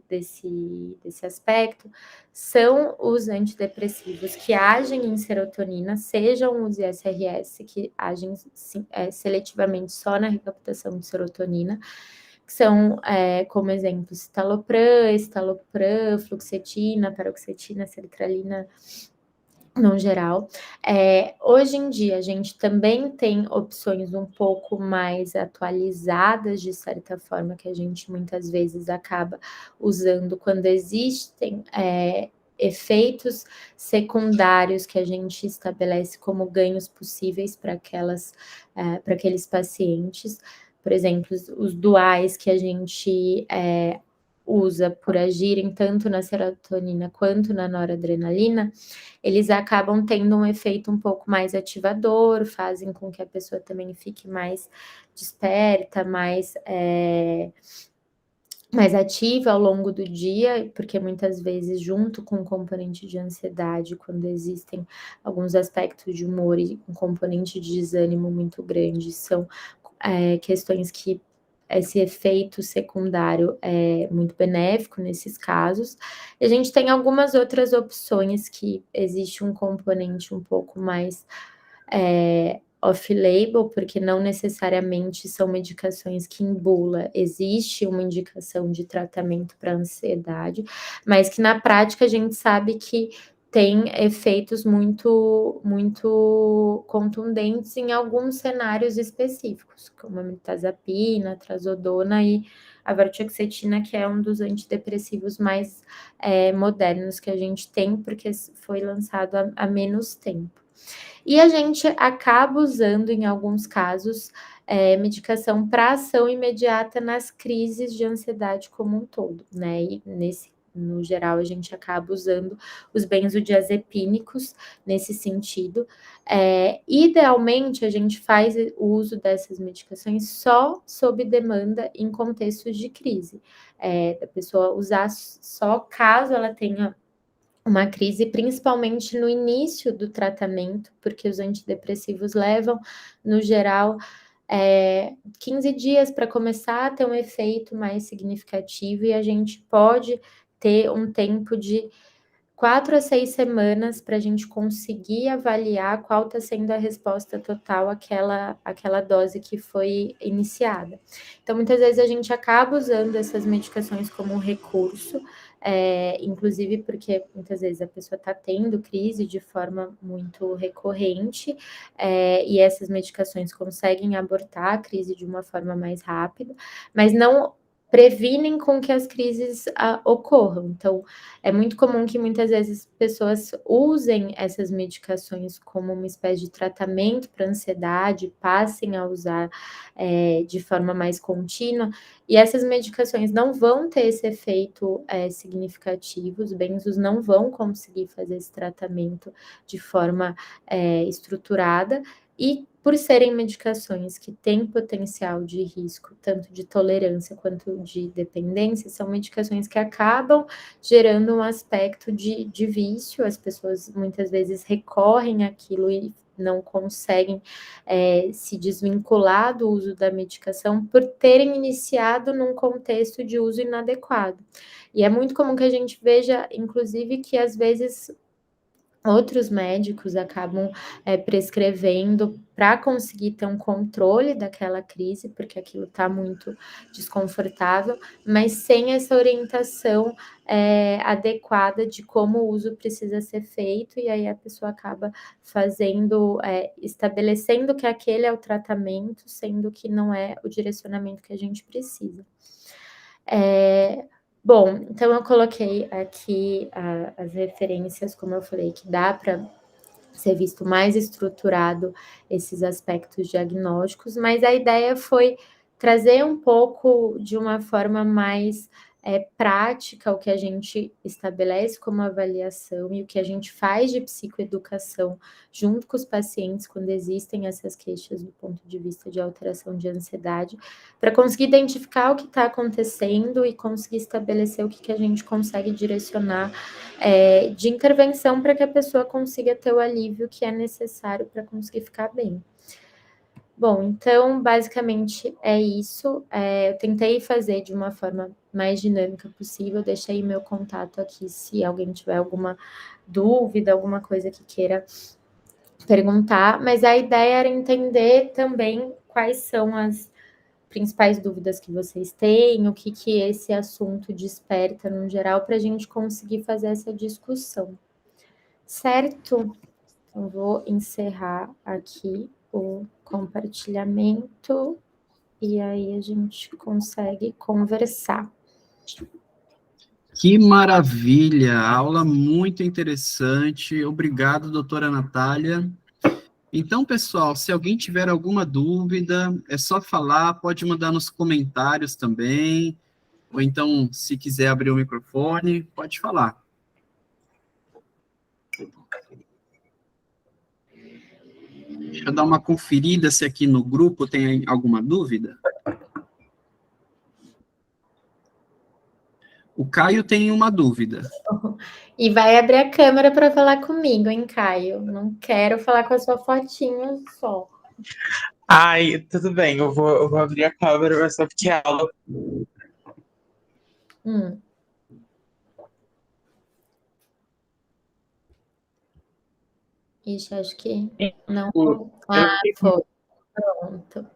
desse aspecto são os antidepressivos que agem em serotonina, sejam os ISRS, que agem seletivamente só na recaptação de serotonina, que são, como exemplo, estalopram, fluoxetina, paroxetina, sertralina, no geral. Hoje em dia, a gente também tem opções um pouco mais atualizadas, de certa forma, que a gente muitas vezes acaba usando quando existem efeitos secundários que a gente estabelece como ganhos possíveis para aqueles pacientes. Por exemplo, os duais que a gente usa por agirem tanto na serotonina quanto na noradrenalina, eles acabam tendo um efeito um pouco mais ativador, fazem com que a pessoa também fique mais desperta, mais ativa ao longo do dia, porque muitas vezes, junto com o componente de ansiedade, quando existem alguns aspectos de humor e um componente de desânimo muito grande, são questões que esse efeito secundário é muito benéfico nesses casos. E a gente tem algumas outras opções que existe um componente um pouco mais off-label, porque não necessariamente são medicações que em bula existe uma indicação de tratamento para ansiedade, mas que na prática a gente sabe que tem efeitos muito, muito contundentes em alguns cenários específicos, como a mirtazapina, trazodona e a vartioxetina, que é um dos antidepressivos mais modernos que a gente tem, porque foi lançado há menos tempo. E a gente acaba usando, em alguns casos, medicação para ação imediata nas crises de ansiedade como um todo, né? E no geral, a gente acaba usando os benzodiazepínicos nesse sentido. Idealmente, a gente faz o uso dessas medicações só sob demanda em contextos de crise. Da pessoa usar só caso ela tenha uma crise, principalmente no início do tratamento, porque os antidepressivos levam, no geral, 15 dias para começar a ter um efeito mais significativo, e a gente pode ter um tempo de 4 a 6 semanas para a gente conseguir avaliar qual está sendo a resposta total àquela dose que foi iniciada. Então, muitas vezes a gente acaba usando essas medicações como um recurso, inclusive porque muitas vezes a pessoa está tendo crise de forma muito recorrente, e essas medicações conseguem abortar a crise de uma forma mais rápida, mas não previnem com que as crises ocorram. Então, é muito comum que muitas vezes pessoas usem essas medicações como uma espécie de tratamento para ansiedade, passem a usar de forma mais contínua, e essas medicações não vão ter esse efeito significativo, os benzos não vão conseguir fazer esse tratamento de forma estruturada, e por serem medicações que têm potencial de risco, tanto de tolerância quanto de dependência, são medicações que acabam gerando um aspecto de vício, as pessoas muitas vezes recorrem àquilo e não conseguem se desvincular do uso da medicação por terem iniciado num contexto de uso inadequado. E é muito comum que a gente veja, inclusive, que às vezes outros médicos acabam prescrevendo para conseguir ter um controle daquela crise, porque aquilo está muito desconfortável, mas sem essa orientação adequada de como o uso precisa ser feito, e aí a pessoa acaba estabelecendo que aquele é o tratamento, sendo que não é o direcionamento que a gente precisa. Bom, então eu coloquei aqui as referências, como eu falei, que dá para ser visto mais estruturado esses aspectos diagnósticos, mas a ideia foi trazer um pouco de uma forma mais prática o que a gente estabelece como avaliação e o que a gente faz de psicoeducação junto com os pacientes quando existem essas queixas do ponto de vista de alteração de ansiedade, para conseguir identificar o que está acontecendo e conseguir estabelecer o que a gente consegue direcionar de intervenção para que a pessoa consiga ter o alívio que é necessário para conseguir ficar bem. Bom, então, basicamente é isso. Eu tentei fazer de uma forma mais dinâmica possível, deixei meu contato aqui se alguém tiver alguma dúvida, alguma coisa que queira perguntar, mas a ideia era entender também quais são as principais dúvidas que vocês têm, o que esse assunto desperta no geral, para a gente conseguir fazer essa discussão. Certo? Então, vou encerrar aqui o compartilhamento e aí a gente consegue conversar. Que maravilha! Aula muito interessante. Obrigado, doutora Natália. Então, pessoal, se alguém tiver alguma dúvida, é só falar, pode mandar nos comentários também, ou então, se quiser abrir o microfone, pode falar. Deixa eu dar uma conferida se aqui no grupo tem alguma dúvida. O Caio tem uma dúvida. E vai abrir a câmera para falar comigo, hein, Caio? Não quero falar com a sua fotinha só. Ai, tudo bem, eu vou abrir a câmera, mas só porque a aula. Ixi, acho que não. Eu Foi. Pronto.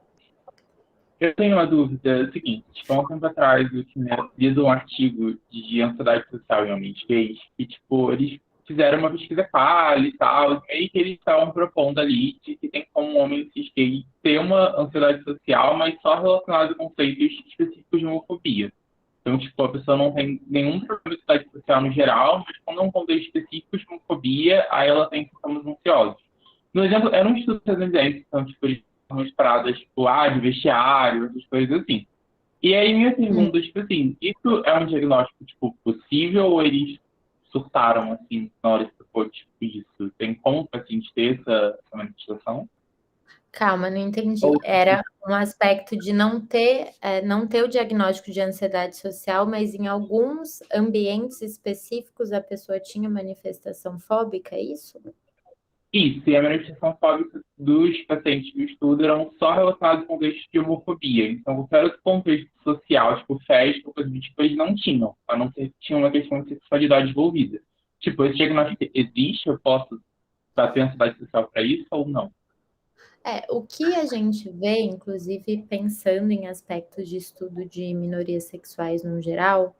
Eu tenho uma dúvida, é o seguinte, tipo, há um tempo atrás eu tinha lido um artigo de ansiedade social em homens gays, e, tipo, eles fizeram uma pesquisa falha e tal, e meio que eles estavam propondo ali de que tem como homens cis gays ter uma ansiedade social, mas só relacionada a conceitos específicos de homofobia. Então, tipo, a pessoa não tem nenhum problema de ansiedade social no geral, mas quando é um contexto específico de homofobia, aí ela tem sintomas ansiosos. No exemplo, era um estudo estadunidense, então, tipo, eles umas paradas, tipo, de vestiário, essas coisas assim. E aí minha pergunta, tipo assim, isso é um diagnóstico, tipo, possível ou eles surtaram, assim, na hora que ficou, tipo, isso? Tem como o paciente ter essa manifestação? Calma, não entendi. Era um aspecto de não ter o diagnóstico de ansiedade social, mas em alguns ambientes específicos a pessoa tinha manifestação fóbica, é isso? Isso, e a manifestação fóbica dos pacientes do estudo eram só relacionados com contextos de homofobia. Então, qualquer outro contexto social, tipo festa, coisa do tipo, eles não tinham, a não ser que tinha uma questão de sexualidade envolvida. Tipo, esse diagnóstico existe? Eu posso ter ansiedade social para isso ou não? O que a gente vê, inclusive pensando em aspectos de estudo de minorias sexuais no geral,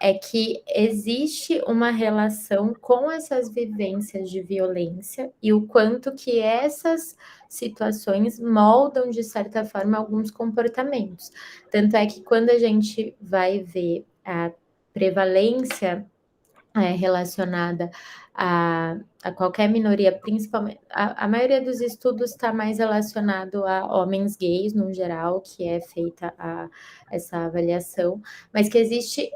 é que existe uma relação com essas vivências de violência e o quanto que essas situações moldam, de certa forma, alguns comportamentos. Tanto é que quando a gente vai ver a prevalência relacionada a qualquer minoria, principalmente, a maioria dos estudos está mais relacionado a homens gays, no geral, que é feita essa avaliação, mas que existe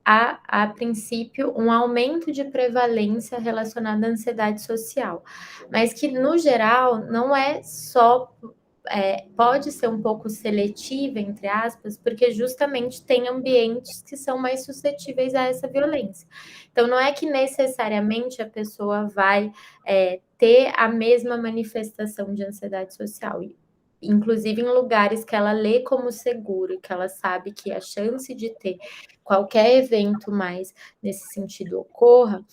a princípio, um aumento de prevalência relacionada à ansiedade social, mas que, no geral, não é só. Pode ser um pouco seletiva, entre aspas, porque justamente tem ambientes que são mais suscetíveis a essa violência. Então, não é que necessariamente a pessoa vai ter a mesma manifestação de ansiedade social. Inclusive em lugares que ela lê como seguro, que ela sabe que a chance de ter qualquer evento mais nesse sentido ocorra,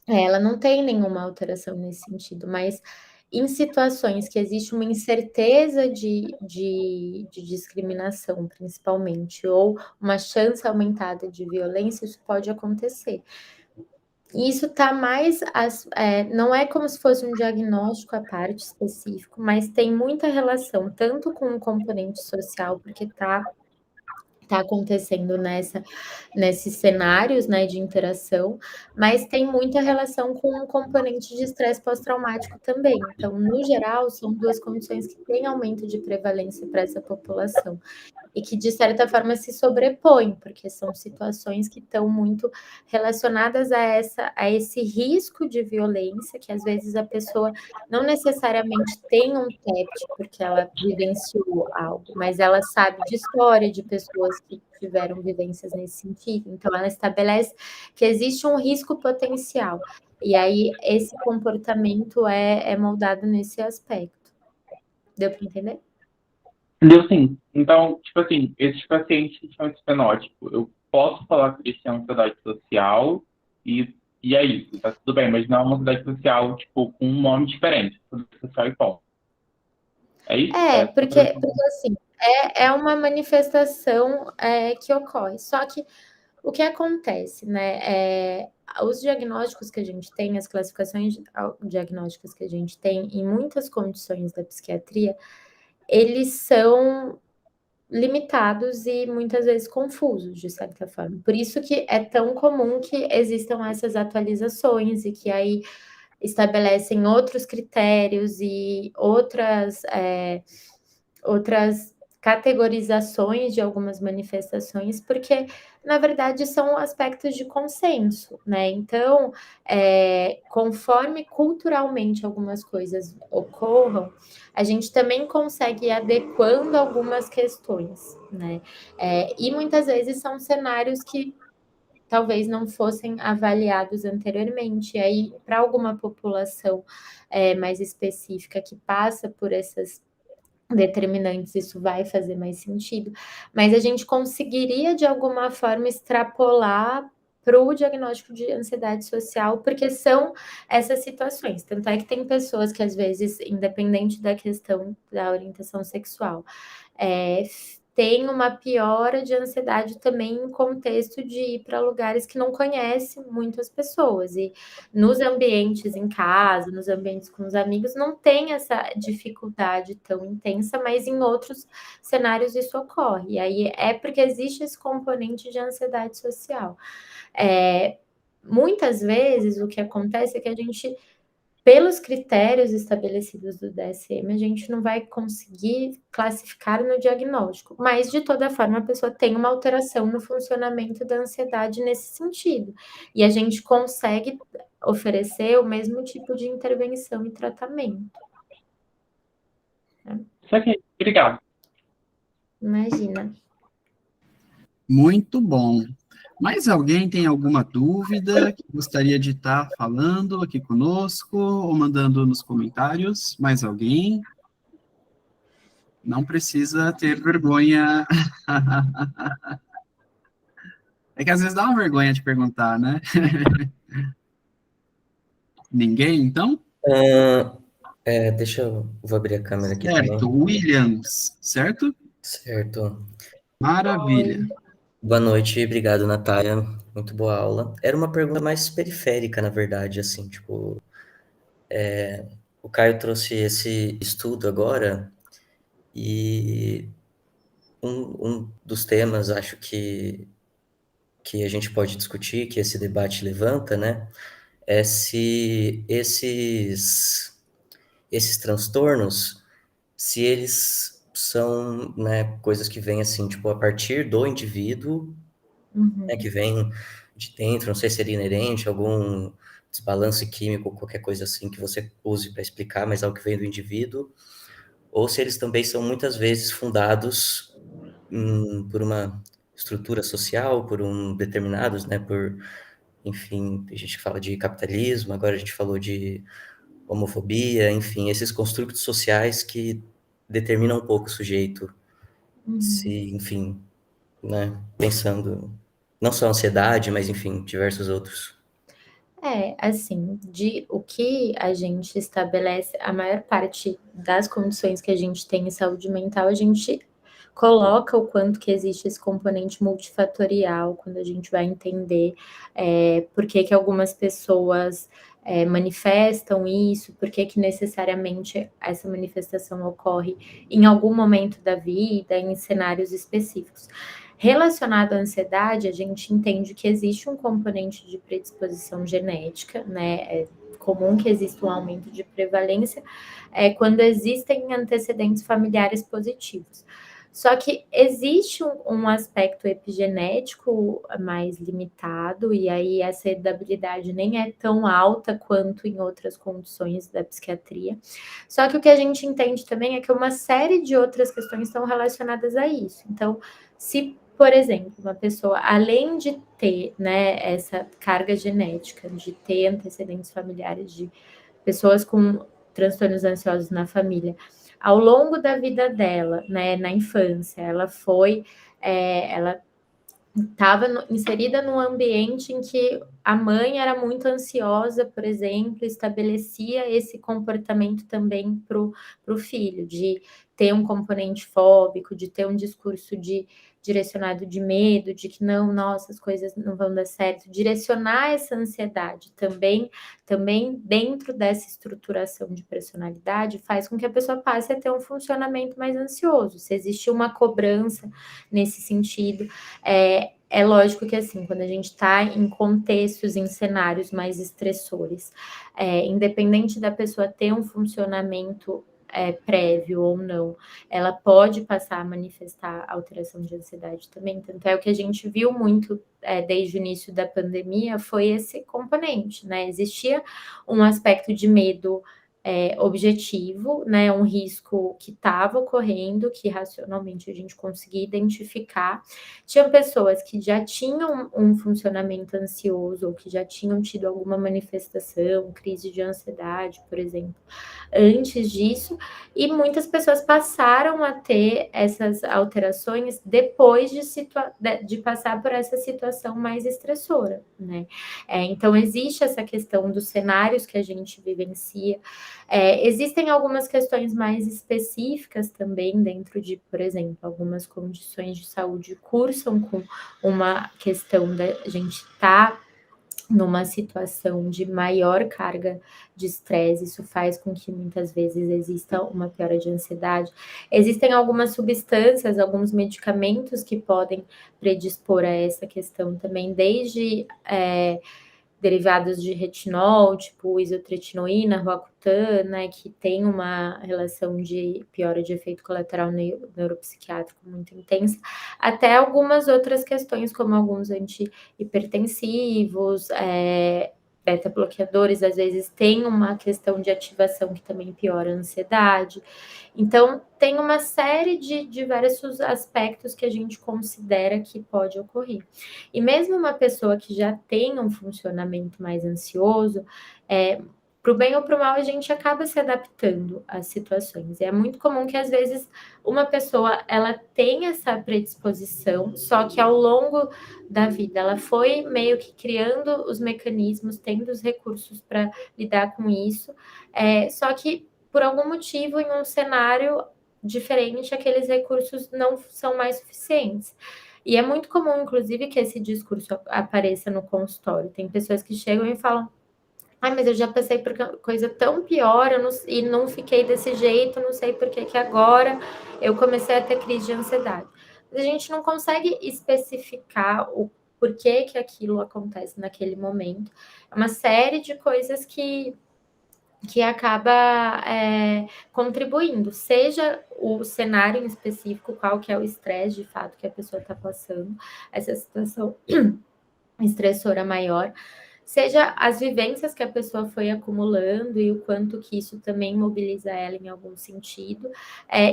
Ela não tem nenhuma alteração nesse sentido, mas em situações que existe uma incerteza de discriminação, principalmente, ou uma chance aumentada de violência, isso pode acontecer. E isso está mais. Não é como se fosse um diagnóstico à parte específico, mas tem muita relação tanto com o componente social, porque está acontecendo nesses cenários, né, de interação, mas tem muita relação com um componente de estresse pós-traumático também. Então, no geral, são duas condições que têm aumento de prevalência para essa população e que, de certa forma, se sobrepõem, porque são situações que estão muito relacionadas a esse risco de violência, que às vezes a pessoa não necessariamente tem um TEPT, porque ela vivenciou algo, mas ela sabe de história de pessoas que tiveram vivências nesse sentido. Então, ela estabelece que existe um risco potencial. E aí, esse comportamento é moldado nesse aspecto. Deu para entender? Deu sim. Então, tipo assim, esses pacientes que são esse fenótipo, eu posso falar que eles têm ansiedade social e é isso, tá tudo bem, mas não é uma ansiedade social, tipo, com um nome diferente, ansiedade social e ponto. É isso? Porque assim, é uma manifestação que ocorre. Só que o que acontece, né? Os diagnósticos que a gente tem, as classificações diagnósticas que a gente tem em muitas condições da psiquiatria, eles são limitados e muitas vezes confusos, de certa forma. Por isso que é tão comum que existam essas atualizações e que aí estabelecem outros critérios e outras categorizações de algumas manifestações, porque, na verdade, são aspectos de consenso, né? Então, conforme culturalmente algumas coisas ocorram, a gente também consegue ir adequando algumas questões, né? E muitas vezes são cenários que talvez não fossem avaliados anteriormente. E aí, para alguma população mais específica que passa por essas determinantes, isso vai fazer mais sentido, mas a gente conseguiria de alguma forma extrapolar para o diagnóstico de ansiedade social, porque são essas situações. Tanto é que tem pessoas que, às vezes, independente da questão da orientação sexual, tem uma piora de ansiedade também em contexto de ir para lugares que não conhece muitas pessoas. E nos ambientes em casa, nos ambientes com os amigos, não tem essa dificuldade tão intensa, mas em outros cenários isso ocorre. E aí é porque existe esse componente de ansiedade social. Muitas vezes o que acontece é que a gente, pelos critérios estabelecidos do DSM, a gente não vai conseguir classificar no diagnóstico, mas de toda forma a pessoa tem uma alteração no funcionamento da ansiedade nesse sentido, e a gente consegue oferecer o mesmo tipo de intervenção e tratamento. Isso aqui, obrigado. Imagina. Muito bom. Mais alguém tem alguma dúvida que gostaria de estar falando aqui conosco ou mandando nos comentários? Mais alguém? Não precisa ter vergonha. É que às vezes dá uma vergonha de perguntar, né? Ninguém, então? Vou abrir a câmera aqui Certo, também. Williams, certo? Certo. Maravilha. Boa noite, obrigado, Natália. Muito boa aula. Era uma pergunta mais periférica, na verdade, assim, tipo, o Caio trouxe esse estudo agora e um dos temas, acho que a gente pode discutir, que esse debate levanta, né, é se esses transtornos, se eles são, né, coisas que vêm assim, tipo, a partir do indivíduo, né, que vem de dentro, não sei se seria inerente, algum desbalance químico, qualquer coisa assim que você use para explicar, mas algo que vem do indivíduo, ou se eles também são muitas vezes fundados por uma estrutura social, por determinados, né, por, enfim, a gente fala de capitalismo, agora a gente falou de homofobia, enfim, esses construtos sociais que determinam um pouco o sujeito, se, enfim, né, pensando não só a ansiedade, mas, enfim, diversos outros. Assim, o que a gente estabelece, a maior parte das condições que a gente tem em saúde mental, a gente coloca o quanto que existe esse componente multifatorial, quando a gente vai entender por que algumas pessoas manifestam isso, por que necessariamente essa manifestação ocorre em algum momento da vida, em cenários específicos. Relacionado à ansiedade, a gente entende que existe um componente de predisposição genética, né? É comum que exista um aumento de prevalência quando existem antecedentes familiares positivos. Só que existe um aspecto epigenético mais limitado, e aí essa heredabilidade nem é tão alta quanto em outras condições da psiquiatria. Só que o que a gente entende também é que uma série de outras questões estão relacionadas a isso. Então, se, por exemplo, uma pessoa, além de ter, né, essa carga genética, de ter antecedentes familiares de pessoas com transtornos ansiosos na família, ao longo da vida dela, né, na infância, ela estava inserida num ambiente em que a mãe era muito ansiosa, por exemplo, estabelecia esse comportamento também para o filho, de ter um componente fóbico, de ter um discurso direcionado de medo, de que não, nossa, as coisas não vão dar certo, direcionar essa ansiedade também dentro dessa estruturação de personalidade faz com que a pessoa passe a ter um funcionamento mais ansioso. Se existe uma cobrança nesse sentido, é lógico que, assim, quando a gente está em contextos, em cenários mais estressores, independente da pessoa ter um funcionamento prévio ou não, ela pode passar a manifestar alteração de ansiedade também. Tanto é o que a gente viu muito desde o início da pandemia foi esse componente, né? Existia um aspecto de medo objetivo, né, um risco que estava ocorrendo, que racionalmente a gente conseguia identificar. Tinha pessoas que já tinham um funcionamento ansioso, ou que já tinham tido alguma manifestação, crise de ansiedade, por exemplo, antes disso, e muitas pessoas passaram a ter essas alterações depois de passar por essa situação mais estressora, né? Então, existe essa questão dos cenários que a gente vivencia. Existem algumas questões mais específicas também dentro de, por exemplo, algumas condições de saúde cursam com uma questão da gente estar numa situação de maior carga de estresse, isso faz com que muitas vezes exista uma piora de ansiedade. Existem algumas substâncias, alguns medicamentos que podem predispor a essa questão também, desde derivados de retinol, tipo isotretinoína, Roacutan, né, que tem uma relação de piora de efeito colateral neuropsiquiátrico muito intensa, até algumas outras questões, como alguns antihipertensivos, beta-bloqueadores, às vezes tem uma questão de ativação que também piora a ansiedade. Então, tem uma série de diversos aspectos que a gente considera que pode ocorrer. E mesmo uma pessoa que já tem um funcionamento mais ansioso, para o bem ou para o mal, a gente acaba se adaptando às situações. E é muito comum que, às vezes, uma pessoa ela tem essa predisposição, só que ao longo da vida ela foi meio que criando os mecanismos, tendo os recursos para lidar com isso, só que, por algum motivo, em um cenário diferente, aqueles recursos não são mais suficientes. E é muito comum, inclusive, que esse discurso apareça no consultório. Tem pessoas que chegam e falam: mas eu já passei por coisa tão pior e não fiquei desse jeito, não sei por que agora eu comecei a ter crise de ansiedade. Mas a gente não consegue especificar o porquê que aquilo acontece naquele momento. É uma série de coisas que acaba contribuindo, seja o cenário em específico, qual que é o estresse de fato que a pessoa está passando, essa situação estressora maior, seja as vivências que a pessoa foi acumulando e o quanto que isso também mobiliza ela em algum sentido,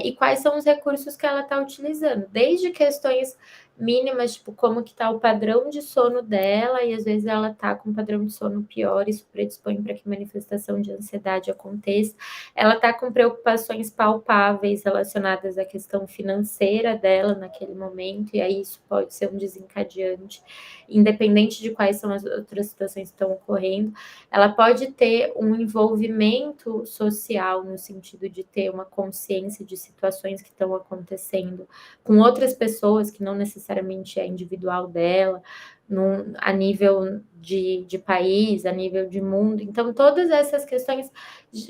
e quais são os recursos que ela está utilizando, desde questões mínimas, tipo, como que está o padrão de sono dela, e às vezes ela está com um padrão de sono pior, isso predispõe para que manifestação de ansiedade aconteça. Ela está com preocupações palpáveis relacionadas à questão financeira dela naquele momento, e aí isso pode ser um desencadeante, independente de quais são as outras situações que estão ocorrendo. Ela pode ter um envolvimento social, no sentido de ter uma consciência de situações que estão acontecendo com outras pessoas, que não necessariamente é individual dela, a nível de país, a nível de mundo. Então, todas essas questões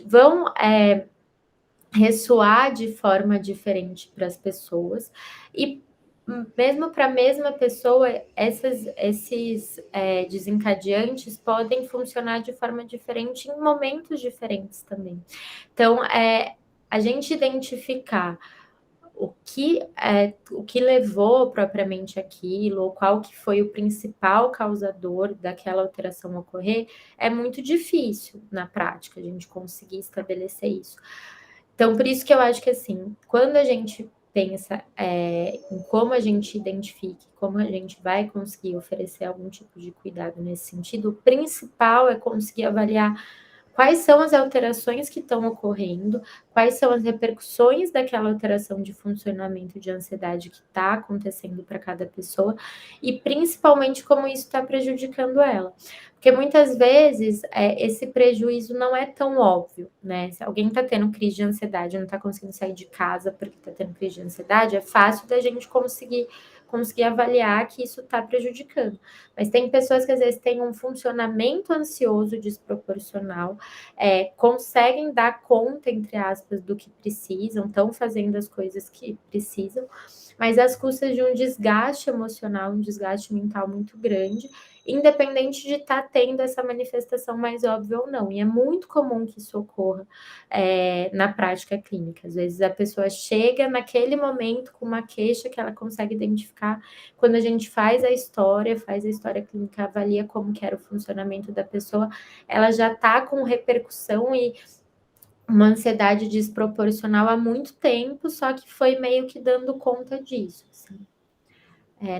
vão ressoar de forma diferente para as pessoas, e mesmo para a mesma pessoa, esses desencadeantes podem funcionar de forma diferente em momentos diferentes também. Então, a gente identificar o que levou propriamente aquilo, ou qual que foi o principal causador daquela alteração ocorrer, é muito difícil na prática a gente conseguir estabelecer isso. Então, por isso que eu acho que, assim, quando a gente pensa em como a gente identifica, como a gente vai conseguir oferecer algum tipo de cuidado nesse sentido, o principal é conseguir avaliar quais são as alterações que estão ocorrendo, quais são as repercussões daquela alteração de funcionamento de ansiedade que está acontecendo para cada pessoa, e principalmente como isso está prejudicando ela. Porque muitas vezes esse prejuízo não é tão óbvio, né? Se alguém está tendo crise de ansiedade, não está conseguindo sair de casa porque está tendo crise de ansiedade, é fácil da gente conseguir avaliar que isso está prejudicando. Mas tem pessoas que às vezes têm um funcionamento ansioso desproporcional, conseguem dar conta, entre aspas, do que precisam, estão fazendo as coisas que precisam, mas às custas de um desgaste emocional, um desgaste mental muito grande, independente de estar tendo essa manifestação mais óbvia ou não. E é muito comum que isso ocorra na prática clínica. Às vezes a pessoa chega naquele momento com uma queixa que ela consegue identificar. Quando a gente faz a história clínica, avalia como que era o funcionamento da pessoa, ela já está com repercussão e uma ansiedade desproporcional há muito tempo, só que foi meio que dando conta disso, assim.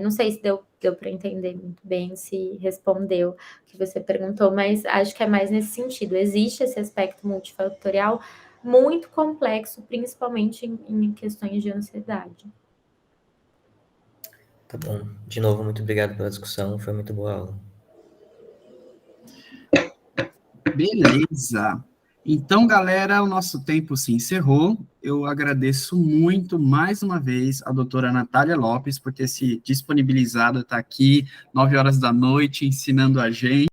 Não sei se deu para entender muito bem, se respondeu o que você perguntou, mas acho que é mais nesse sentido. Existe esse aspecto multifatorial muito complexo, principalmente em questões de ansiedade. Tá bom. De novo, muito obrigado pela discussão, foi muito boa a aula. Beleza. Então, galera, o nosso tempo se encerrou. Eu agradeço muito, mais uma vez, a doutora Natália Lopes por ter se disponibilizado a estar aqui, 9 horas da noite, ensinando a gente.